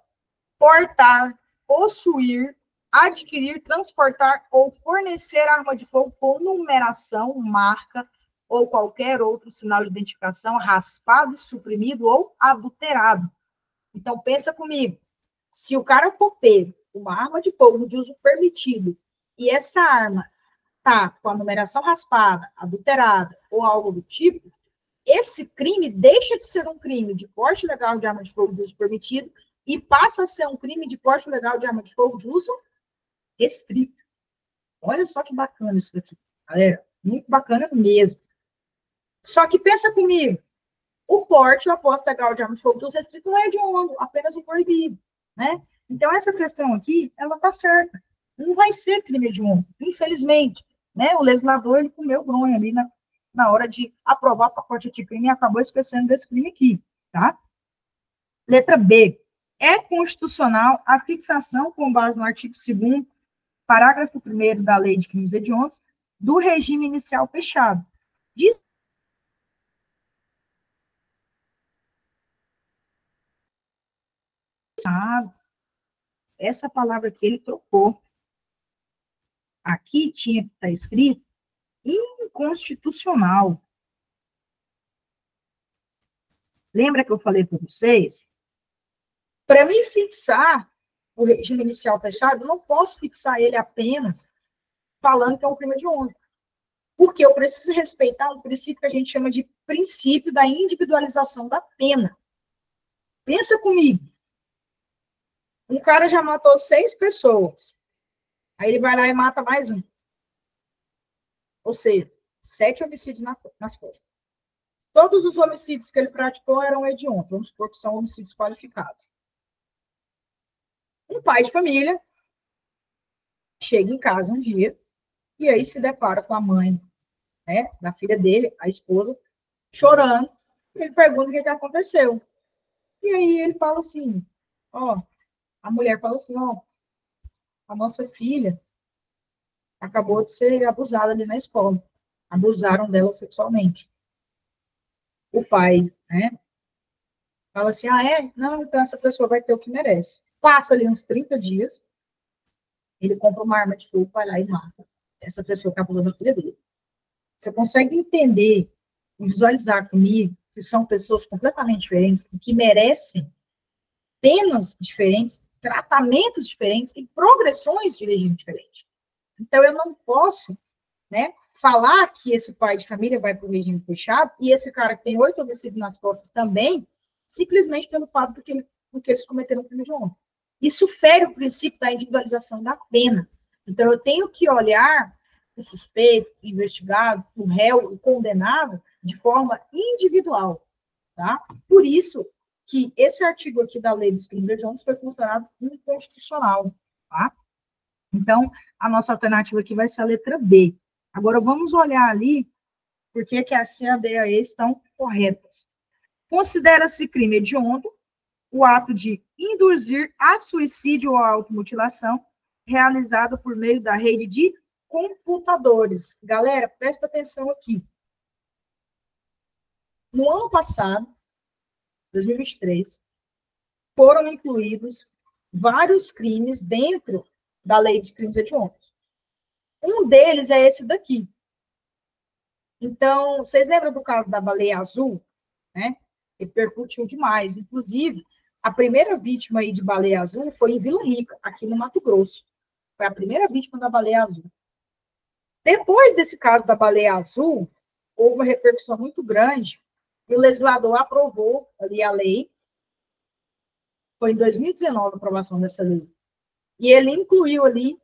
portar, possuir, adquirir, transportar ou fornecer arma de fogo com numeração, marca ou qualquer outro sinal de identificação raspado, suprimido ou adulterado. Então, pensa comigo. Se o cara for pego uma arma de fogo de uso permitido e essa arma tá com a numeração raspada, adulterada ou algo do tipo, esse crime deixa de ser um crime de porte legal de arma de fogo de uso permitido e passa a ser um crime de porte legal de arma de fogo de uso restrito. Olha só que bacana isso daqui, galera. Muito bacana mesmo. Só que pensa comigo, o porte ou a posse legal de arma de fogo de uso restrito não é hediondo, apenas o proibido, né? Então, essa questão aqui, ela tá certa. Não vai ser crime hediondo, infelizmente. Né? O legislador, ele comeu bronha ali na hora de aprovar o pacote de crime e acabou esquecendo desse crime aqui, tá? Letra B. É constitucional a fixação, com base no artigo 2º, parágrafo 1º da Lei de Crimes Hediondos, do regime inicial fechado. Diz essa palavra que ele trocou. Aqui tinha que estar escrito inconstitucional. Lembra que eu falei para vocês? Para mim fixar o regime inicial fechado, eu não posso fixar ele apenas falando que é um crime hediondo. Porque eu preciso respeitar um princípio que a gente chama de princípio da individualização da pena. Pensa comigo. Um cara já matou 6 pessoas. Aí ele vai lá e mata mais um. Ou seja, 7 homicídios nas costas. Todos os homicídios que ele praticou eram hediondos. Vamos supor que são homicídios qualificados. Um pai de família chega em casa um dia e aí se depara com a mãe, né, da filha dele, a esposa, chorando. Ele pergunta o que aconteceu. E aí ele fala assim, ó, a mulher fala assim, ó, a nossa filha acabou de ser abusada ali na escola. Abusaram dela sexualmente. o pai, né, fala assim, não, então essa pessoa vai ter o que merece. Passa ali uns 30 dias, ele compra uma arma de fogo, vai lá e mata essa pessoa que abusou da filha dele. Você consegue entender e visualizar comigo que são pessoas completamente diferentes e que merecem penas diferentes, tratamentos diferentes e progressões de regime diferente. Então, eu não posso, né, falar que esse pai de família vai para o regime fechado e esse cara que tem 8 homicídios nas costas também, simplesmente pelo fato de que eles cometeram crime de honra. Isso fere o princípio da individualização da pena. Então, eu tenho que olhar o suspeito, o investigado, o réu, o condenado, de forma individual, tá? Por isso que esse artigo aqui da Lei dos Crimes Hediondos foi considerado inconstitucional, tá? Então, a nossa alternativa aqui vai ser a letra B. Agora, vamos olhar ali por que a C, a D e a E estão corretas. Considera-se crime hediondo o ato de induzir a suicídio ou a automutilação realizado por meio da rede de computadores. Galera, presta atenção aqui. No ano passado, 2023, foram incluídos vários crimes dentro da Lei de Crimes Hediondos. Um deles é esse daqui. Então, vocês lembram do caso da baleia azul? Né? Repercutiu demais. Inclusive, a primeira vítima aí de baleia azul foi em Vila Rica, aqui no Mato Grosso. Foi a primeira vítima da baleia azul. Depois desse caso da baleia azul, houve uma repercussão muito grande, e o legislador aprovou ali a lei. Foi em 2019 a aprovação dessa lei. E ele incluiu ali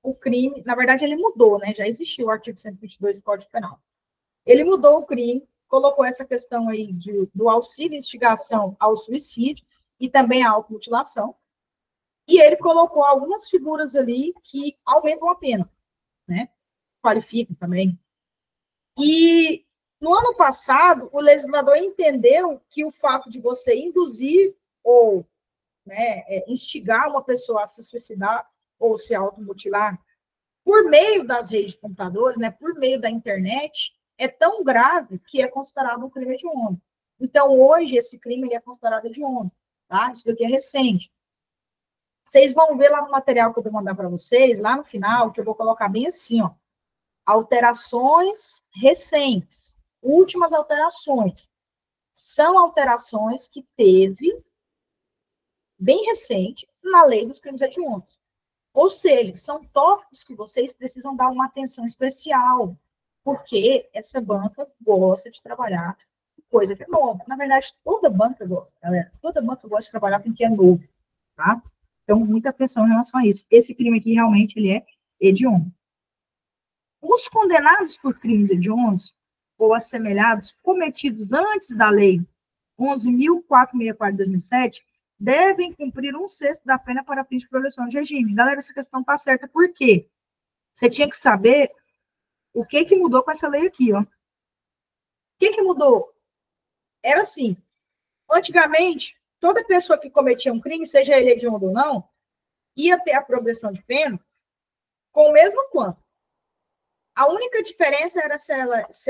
o crime, na verdade ele mudou, né? Já existiu o artigo 122 do Código Penal. Ele mudou o crime, colocou essa questão aí do auxílio e instigação ao suicídio e também à automutilação, e ele colocou algumas figuras ali que aumentam a pena, né? Qualificam também. E no ano passado, o legislador entendeu que o fato de você induzir ou, né, instigar uma pessoa a se suicidar ou se automutilar por meio das redes de computadores, né, por meio da internet, é tão grave que é considerado um crime hediondo. Então, hoje, esse crime ele é considerado hediondo, tá? Isso daqui é recente. Vocês vão ver lá no material que eu vou mandar para vocês, lá no final, que eu vou colocar bem assim, ó, alterações recentes, últimas alterações. São alterações que teve, bem recente, na lei dos crimes hediondos. Ou seja, são tópicos que vocês precisam dar uma atenção especial, porque essa banca gosta de trabalhar com coisa que é nova. Na verdade, toda banca gosta, galera. Toda banca gosta de trabalhar com o que é novo, tá? Então, muita atenção em relação a isso. Esse crime aqui, realmente, ele é hediondo. Os condenados por crimes hediondos ou assemelhados cometidos antes da Lei 11.464 de 2007 devem cumprir 1/6 da pena para fins de progressão de regime. Galera, essa questão está certa. Por quê? Você tinha que saber o que mudou com essa lei aqui, ó. O que mudou? Era assim, antigamente, toda pessoa que cometia um crime, seja ele hediondo ou não, ia ter a progressão de pena com o mesmo quanto. A única diferença era se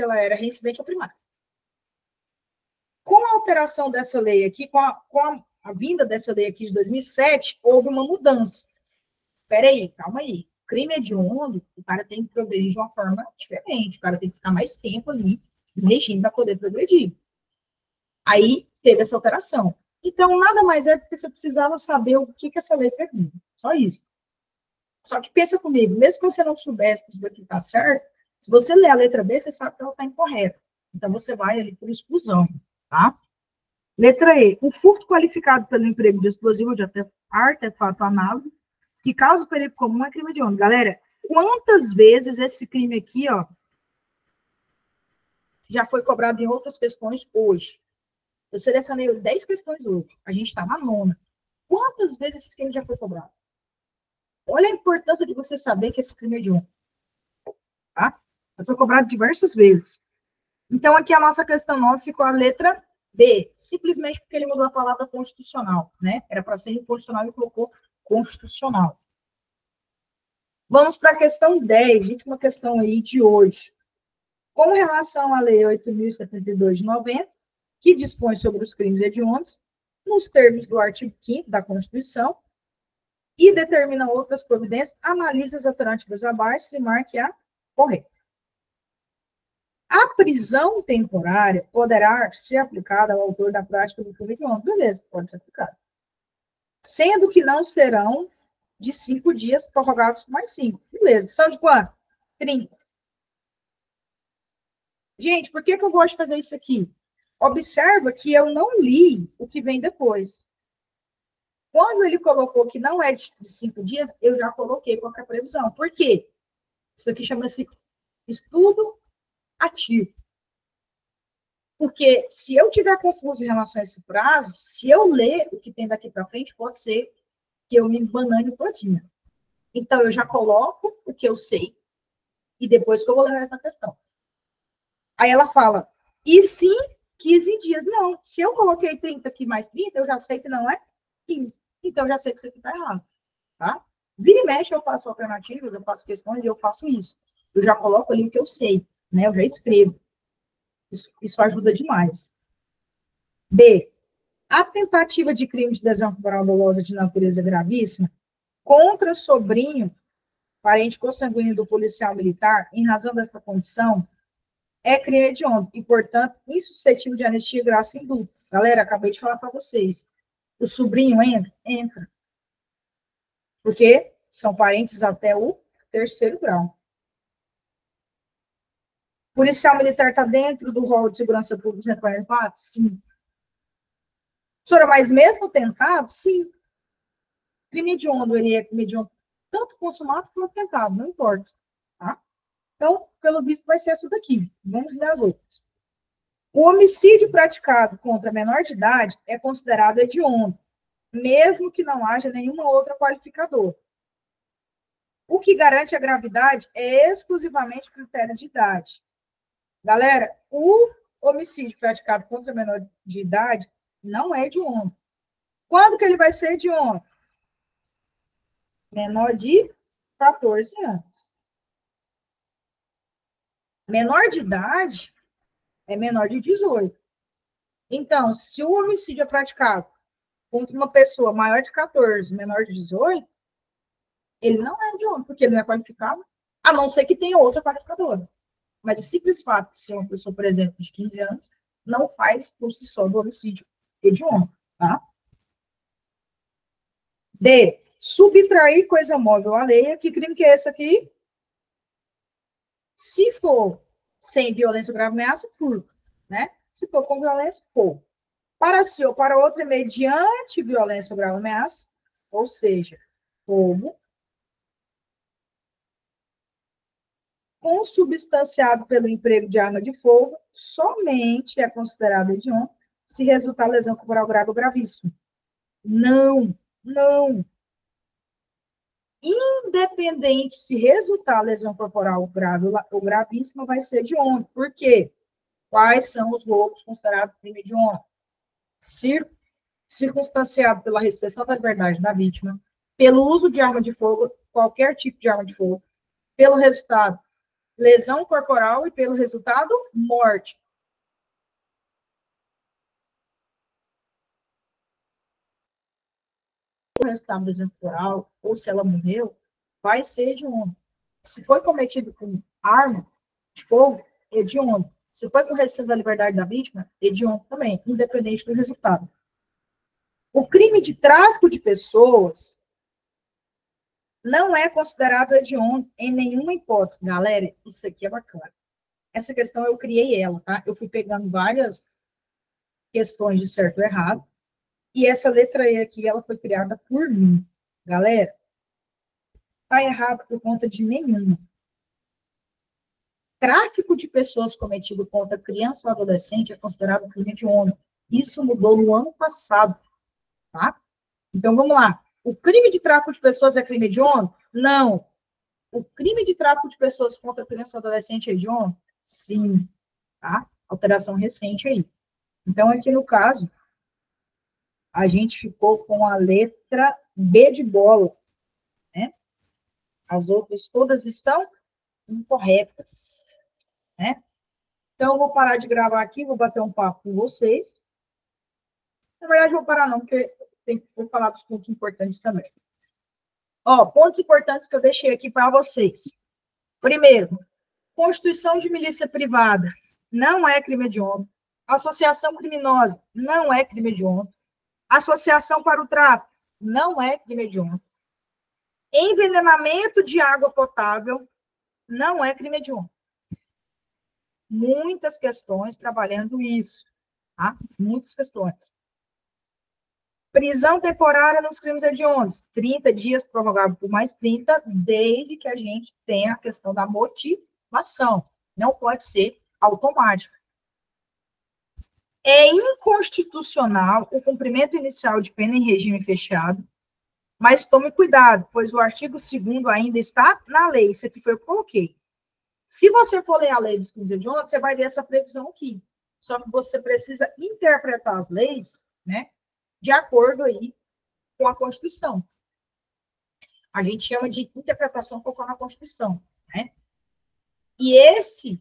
ela era reincidente ou primária. Com a alteração dessa lei aqui, com a vinda dessa lei aqui de 2007, houve uma mudança. Espera aí, calma aí. O crime hediondo, o cara tem que progredir de uma forma diferente. O cara tem que ficar mais tempo ali no regime para poder progredir. Aí teve essa alteração. Então, nada mais é do que você precisava saber o que essa lei previa. Só isso. Só que pensa comigo, mesmo que você não soubesse que isso daqui está certo, se você ler a letra B, você sabe que ela está incorreta. Então, você vai ali por exclusão, tá? Letra E. O furto qualificado pelo emprego de explosivo ou de artefato análogo que causa perigo comum é crime hediondo. Galera, quantas vezes esse crime aqui, ó, já foi cobrado em outras questões hoje? Eu selecionei 10 questões hoje. A gente está na 9ª. Quantas vezes esse crime já foi cobrado? Olha a importância de você saber que esse crime é hediondo. Tá? Já foi cobrado diversas vezes. Então, aqui a nossa questão 9 ficou a letra B, simplesmente porque ele mudou a palavra constitucional, né? Era para ser inconstitucional e colocou constitucional. Vamos para a questão 10, última questão aí de hoje. Com relação à Lei 8.072 de 90, que dispõe sobre os crimes hediondos, nos termos do artigo 5º da Constituição, e determina outras providências, analisa as alternativas abaixo e marque a correta. A prisão temporária poderá ser aplicada ao autor da prática do crime hediondo. Beleza, pode ser aplicada. Sendo que não serão de 5 dias, prorrogados mais 5. Beleza. São de quanto? 30. Gente, por que eu gosto de fazer isso aqui? Observa que eu não li o que vem depois. Quando ele colocou que não é de 5 dias, eu já coloquei qualquer previsão. Por quê? Isso aqui chama-se estudo ativo. Porque se eu tiver confuso em relação a esse prazo, se eu ler o que tem daqui para frente, pode ser que eu me banane todinha. Então, eu já coloco o que eu sei e depois que eu vou ler essa questão. Aí ela fala, e sim, 15 dias. Não, se eu coloquei 30 aqui mais 30, eu já sei que não é 15. Então, eu já sei que isso aqui está errado. Tá? Vira e mexe, eu faço alternativas, eu faço questões e eu faço isso. Eu já coloco ali o que eu sei, né? Eu já escrevo. Isso ajuda demais. B. A tentativa de crime de lesão corporal dolosa de natureza gravíssima contra sobrinho, parente consanguíneo do policial militar, em razão desta condição, é crime hediondo e, portanto, insuscetível de anistia e graça indulto. Galera, acabei de falar para vocês. O sobrinho entra? Entra. Porque são parentes até o 3º grau. O policial militar está dentro do rol de segurança pública 144? Sim. Senhora, mas mesmo tentado? Sim. Crime hediondo, ele é crime hediondo tanto consumado quanto tentado, não importa. Tá? Então, pelo visto, vai ser essa daqui. Vamos ler as outras. O homicídio praticado contra menor de idade é considerado hediondo, mesmo que não haja nenhuma outra qualificadora. O que garante a gravidade é exclusivamente critério de idade. Galera, o homicídio praticado contra menor de idade não é hediondo. Quando que ele vai ser hediondo? Menor de 14 anos. Menor de idade é menor de 18. Então, se o homicídio é praticado contra uma pessoa maior de 14, menor de 18, ele não é hediondo, porque ele não é qualificado, a não ser que tenha outra qualificadora. Mas o simples fato de ser uma pessoa, por exemplo, de 15 anos, não faz por si só do homicídio hediondo, tá? D. Subtrair coisa móvel alheia. Que crime que é esse aqui? Se for sem violência ou grave ameaça, furto, né? Se for com violência, roubo. Para si ou para outro, mediante violência ou grave ameaça, ou seja, roubo, consubstanciado pelo emprego de arma de fogo, somente é considerado hediondo se resultar lesão corporal grave ou gravíssima. Não, não. Independente se resultar lesão corporal grave ou gravíssima, vai ser hediondo. Por quê? Quais são os roubos considerados crime hediondo? Circunstanciado pela restrição da liberdade da vítima, pelo uso de arma de fogo, qualquer tipo de arma de fogo, pelo resultado lesão corporal e pelo resultado morte. O resultado da lesão corporal, ou se ela morreu, vai ser hediondo. Se foi cometido com arma de fogo, hediondo. Se foi com restrição da liberdade da vítima, hediondo também, independente do resultado. O crime de tráfico de pessoas não é considerado hediondo em nenhuma hipótese. Galera, isso aqui é bacana. Essa questão eu criei ela, tá? Eu fui pegando várias questões de certo e errado, e essa letra E aqui, ela foi criada por mim. Galera, tá errado por conta de nenhuma. Tráfico de pessoas cometido contra criança ou adolescente é considerado crime hediondo. Isso mudou no ano passado, tá? Então, vamos lá. O crime de tráfico de pessoas é crime hediondo? Não. O crime de tráfico de pessoas contra criança ou adolescente é hediondo? Sim. Tá? Alteração recente aí. Então, aqui no caso, a gente ficou com a letra B de bola, né? As outras todas estão incorretas, né? Então, eu vou parar de gravar aqui, vou bater um papo com vocês. Na verdade, eu vou parar não, porque vou falar dos pontos importantes também. Ó, pontos importantes que eu deixei aqui para vocês. Primeiro, constituição de milícia privada não é crime hediondo. Associação criminosa não é crime hediondo. Associação para o tráfico não é crime hediondo. Envenenamento de água potável não é crime hediondo. Muitas questões trabalhando isso, tá? Muitas questões. Prisão temporária nos crimes hediondos, 30 dias, prorrogável por mais 30, desde que a gente tenha a questão da motivação. Não pode ser automática. É inconstitucional o cumprimento inicial de pena em regime fechado, mas tome cuidado, pois o artigo 2º ainda está na lei. Isso aqui foi o que eu coloquei. Se você for ler a lei dos crimes hediondos, você vai ver essa previsão aqui. Só que você precisa interpretar as leis, né, de acordo aí com a Constituição. A gente chama de interpretação conforme a Constituição, né? E esse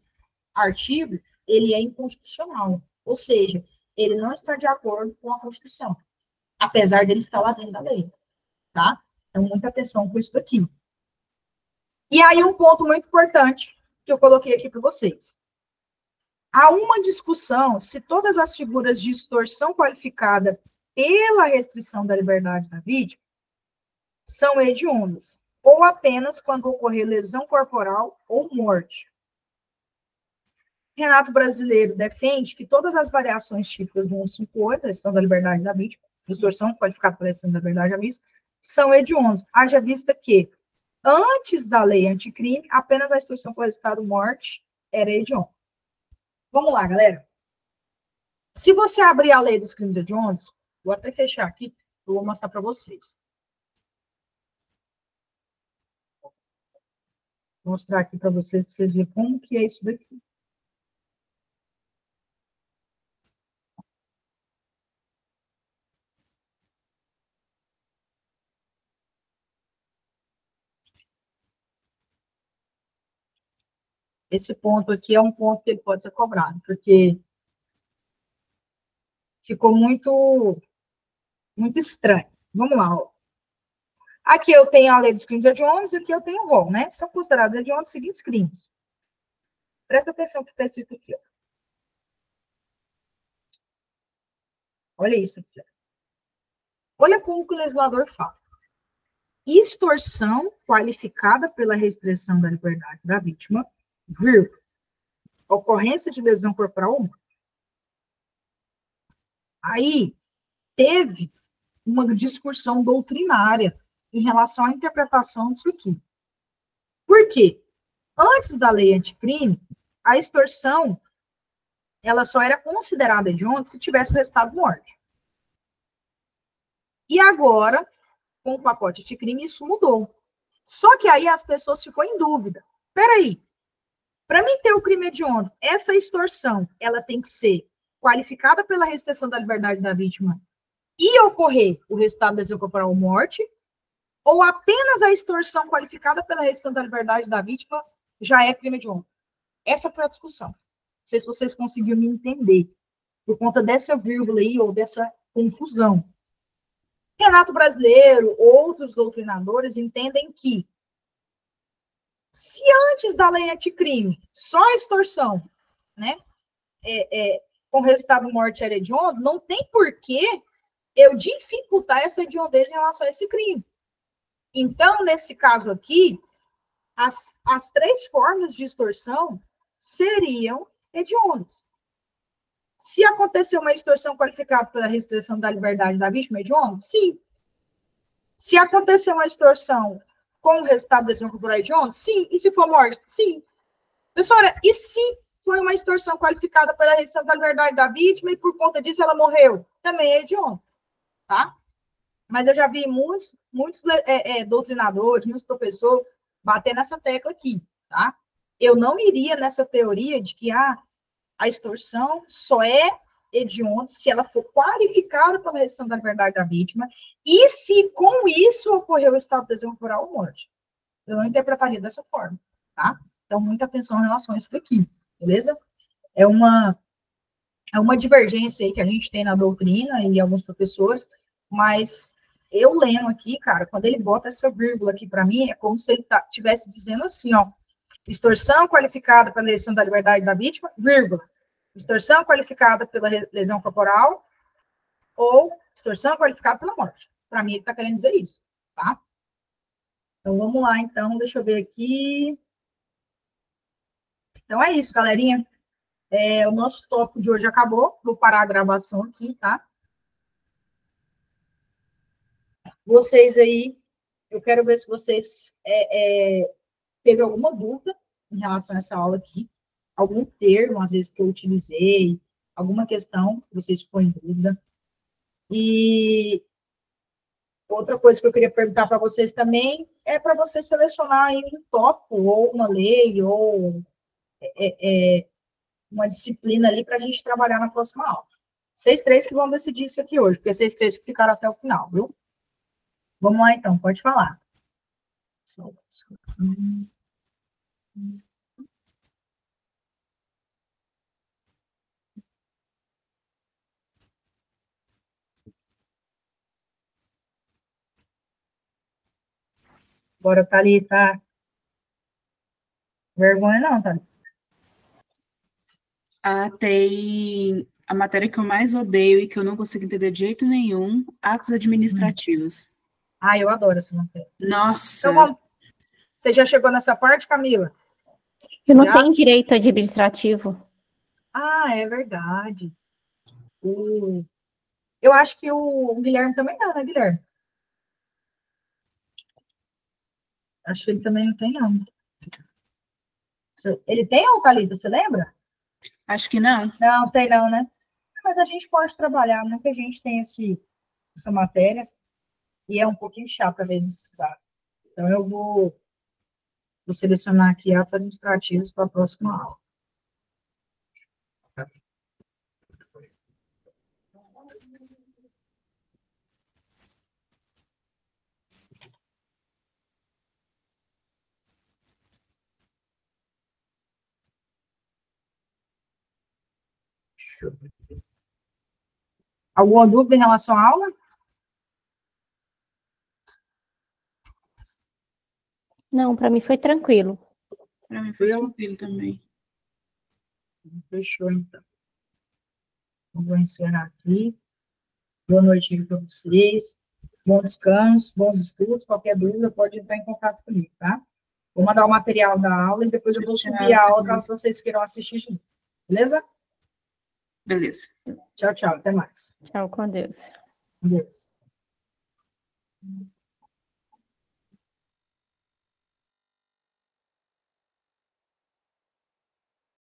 artigo, ele é inconstitucional, ou seja, ele não está de acordo com a Constituição, apesar dele estar lá dentro da lei, tá? Então, muita atenção com isso daqui. E aí, um ponto muito importante que eu coloquei aqui para vocês. Há uma discussão se todas as figuras de extorsão qualificada pela restrição da liberdade da vítima são hediondas, ou apenas quando ocorrer lesão corporal ou morte. Renato Brasileiro defende que todas as variações típicas do 158, a restrição da liberdade da vítima, extorsão qualificada pela restrição da liberdade da vítima, são hediondas, haja vista que, antes da lei anticrime, apenas a extorsão com resultado morte era hedionda. Vamos lá, galera. Se você abrir a lei dos crimes hediondos, vou até fechar aqui, eu vou mostrar para vocês. Vou mostrar aqui para vocês verem como que é isso daqui. Esse ponto aqui é um ponto que ele pode ser cobrado, porque ficou muito estranho. Vamos lá, ó. Aqui eu tenho a lei dos crimes hediondos e aqui eu tenho o rol, né? São considerados hediondos os seguintes crimes. Presta atenção no que está escrito aqui, ó. Olha isso aqui, ó. Olha como que o legislador fala. Extorsão qualificada pela restrição da liberdade da vítima, vírgula, ocorrência de lesão corporal. Aí teve uma discussão doutrinária em relação à interpretação disso aqui. Por quê? Antes da lei anticrime, a extorsão ela só era considerada hedionda se tivesse o resultado de morte. E agora, com o pacote anticrime, isso mudou. Só que aí as pessoas ficam em dúvida. Peraí, para mim ter o crime hediondo, essa extorsão, ela tem que ser qualificada pela restrição da liberdade da vítima e ocorrer o resultado da lesão corporal ou morte, ou apenas a extorsão qualificada pela restrição da liberdade da vítima já é crime hediondo? Essa foi a discussão. Não sei se vocês conseguiram me entender, por conta dessa vírgula aí, ou dessa confusão. Renato Brasileiro, outros doutrinadores entendem que se antes da lei anticrime, só a extorsão, né, com resultado de morte era hediondo, não tem por que eu dificultar essa hediondez em relação a esse crime. Então, nesse caso aqui, as três formas de extorsão seriam hediondas. Se acontecer uma extorsão qualificada pela restrição da liberdade da vítima, hediondo? Sim. Se acontecer uma extorsão com o resultado da lesão corporal hediondo? Sim. E se for morte? Sim. Professora, e se foi uma extorsão qualificada pela restrição da liberdade da vítima e por conta disso ela morreu? Também é hediondo, tá? Mas eu já vi muitos doutrinadores, muitos professores bater nessa tecla aqui, tá? Eu não iria nessa teoria de que a extorsão só é hedionda se ela for qualificada pela restrição da liberdade da vítima e se com isso ocorreu o estado de lesão corporal ou morte. Eu não interpretaria dessa forma, tá? Então, muita atenção em relação a isso daqui, beleza? é uma divergência aí que a gente tem na doutrina e alguns professores, mas eu lendo aqui, cara, quando ele bota essa vírgula aqui para mim, é como se ele estivesse dizendo assim, ó, extorsão qualificada pela lesão da liberdade da vítima, vírgula, extorsão qualificada pela lesão corporal ou extorsão qualificada pela morte. Para mim, ele está querendo dizer isso, tá? Então, vamos lá, então, deixa eu ver aqui. Então, é isso, galerinha. O nosso tópico de hoje acabou. Vou parar a gravação aqui, tá? Vocês aí, eu quero ver se vocês teve alguma dúvida em relação a essa aula aqui, algum termo, às vezes, que eu utilizei, alguma questão que vocês ficou em dúvida. E outra coisa que eu queria perguntar para vocês também é para vocês selecionar aí um tópico, ou uma lei, ou uma disciplina ali para a gente trabalhar na próxima aula. Vocês três que vão decidir isso aqui hoje, porque vocês três que ficaram até o final, viu? Vamos lá, então, pode falar. Bora, Thalita. Vergonha não, Thalita. Tem a matéria que eu mais odeio e que eu não consigo entender de jeito nenhum, atos administrativos. Eu adoro essa matéria. Nossa! Então, você já chegou nessa parte, Camila? Eu não tenho direito administrativo. É verdade. Eu acho que o Guilherme também não, né, Guilherme? Acho que ele também não tem, não. Ele tem, ou Thalita, você lembra? Acho que não. Não, tem não, né? Mas a gente pode trabalhar, muita gente tem essa matéria, e é um pouquinho chato, às vezes, estudar. Então, eu vou selecionar aqui atos administrativos para a próxima aula. Alguma dúvida em relação à aula? Não, para mim foi tranquilo. Para mim foi tranquilo também. Fechou, então. Vou encerrar aqui. Boa noite para vocês. Bom descanso, bons estudos. Qualquer dúvida, pode entrar em contato comigo, tá? Vou mandar o material da aula e depois eu vou subir a aula caso vocês queiram assistir junto. Beleza? Beleza. Tchau, tchau. Até mais. Tchau, com Deus. Com Deus.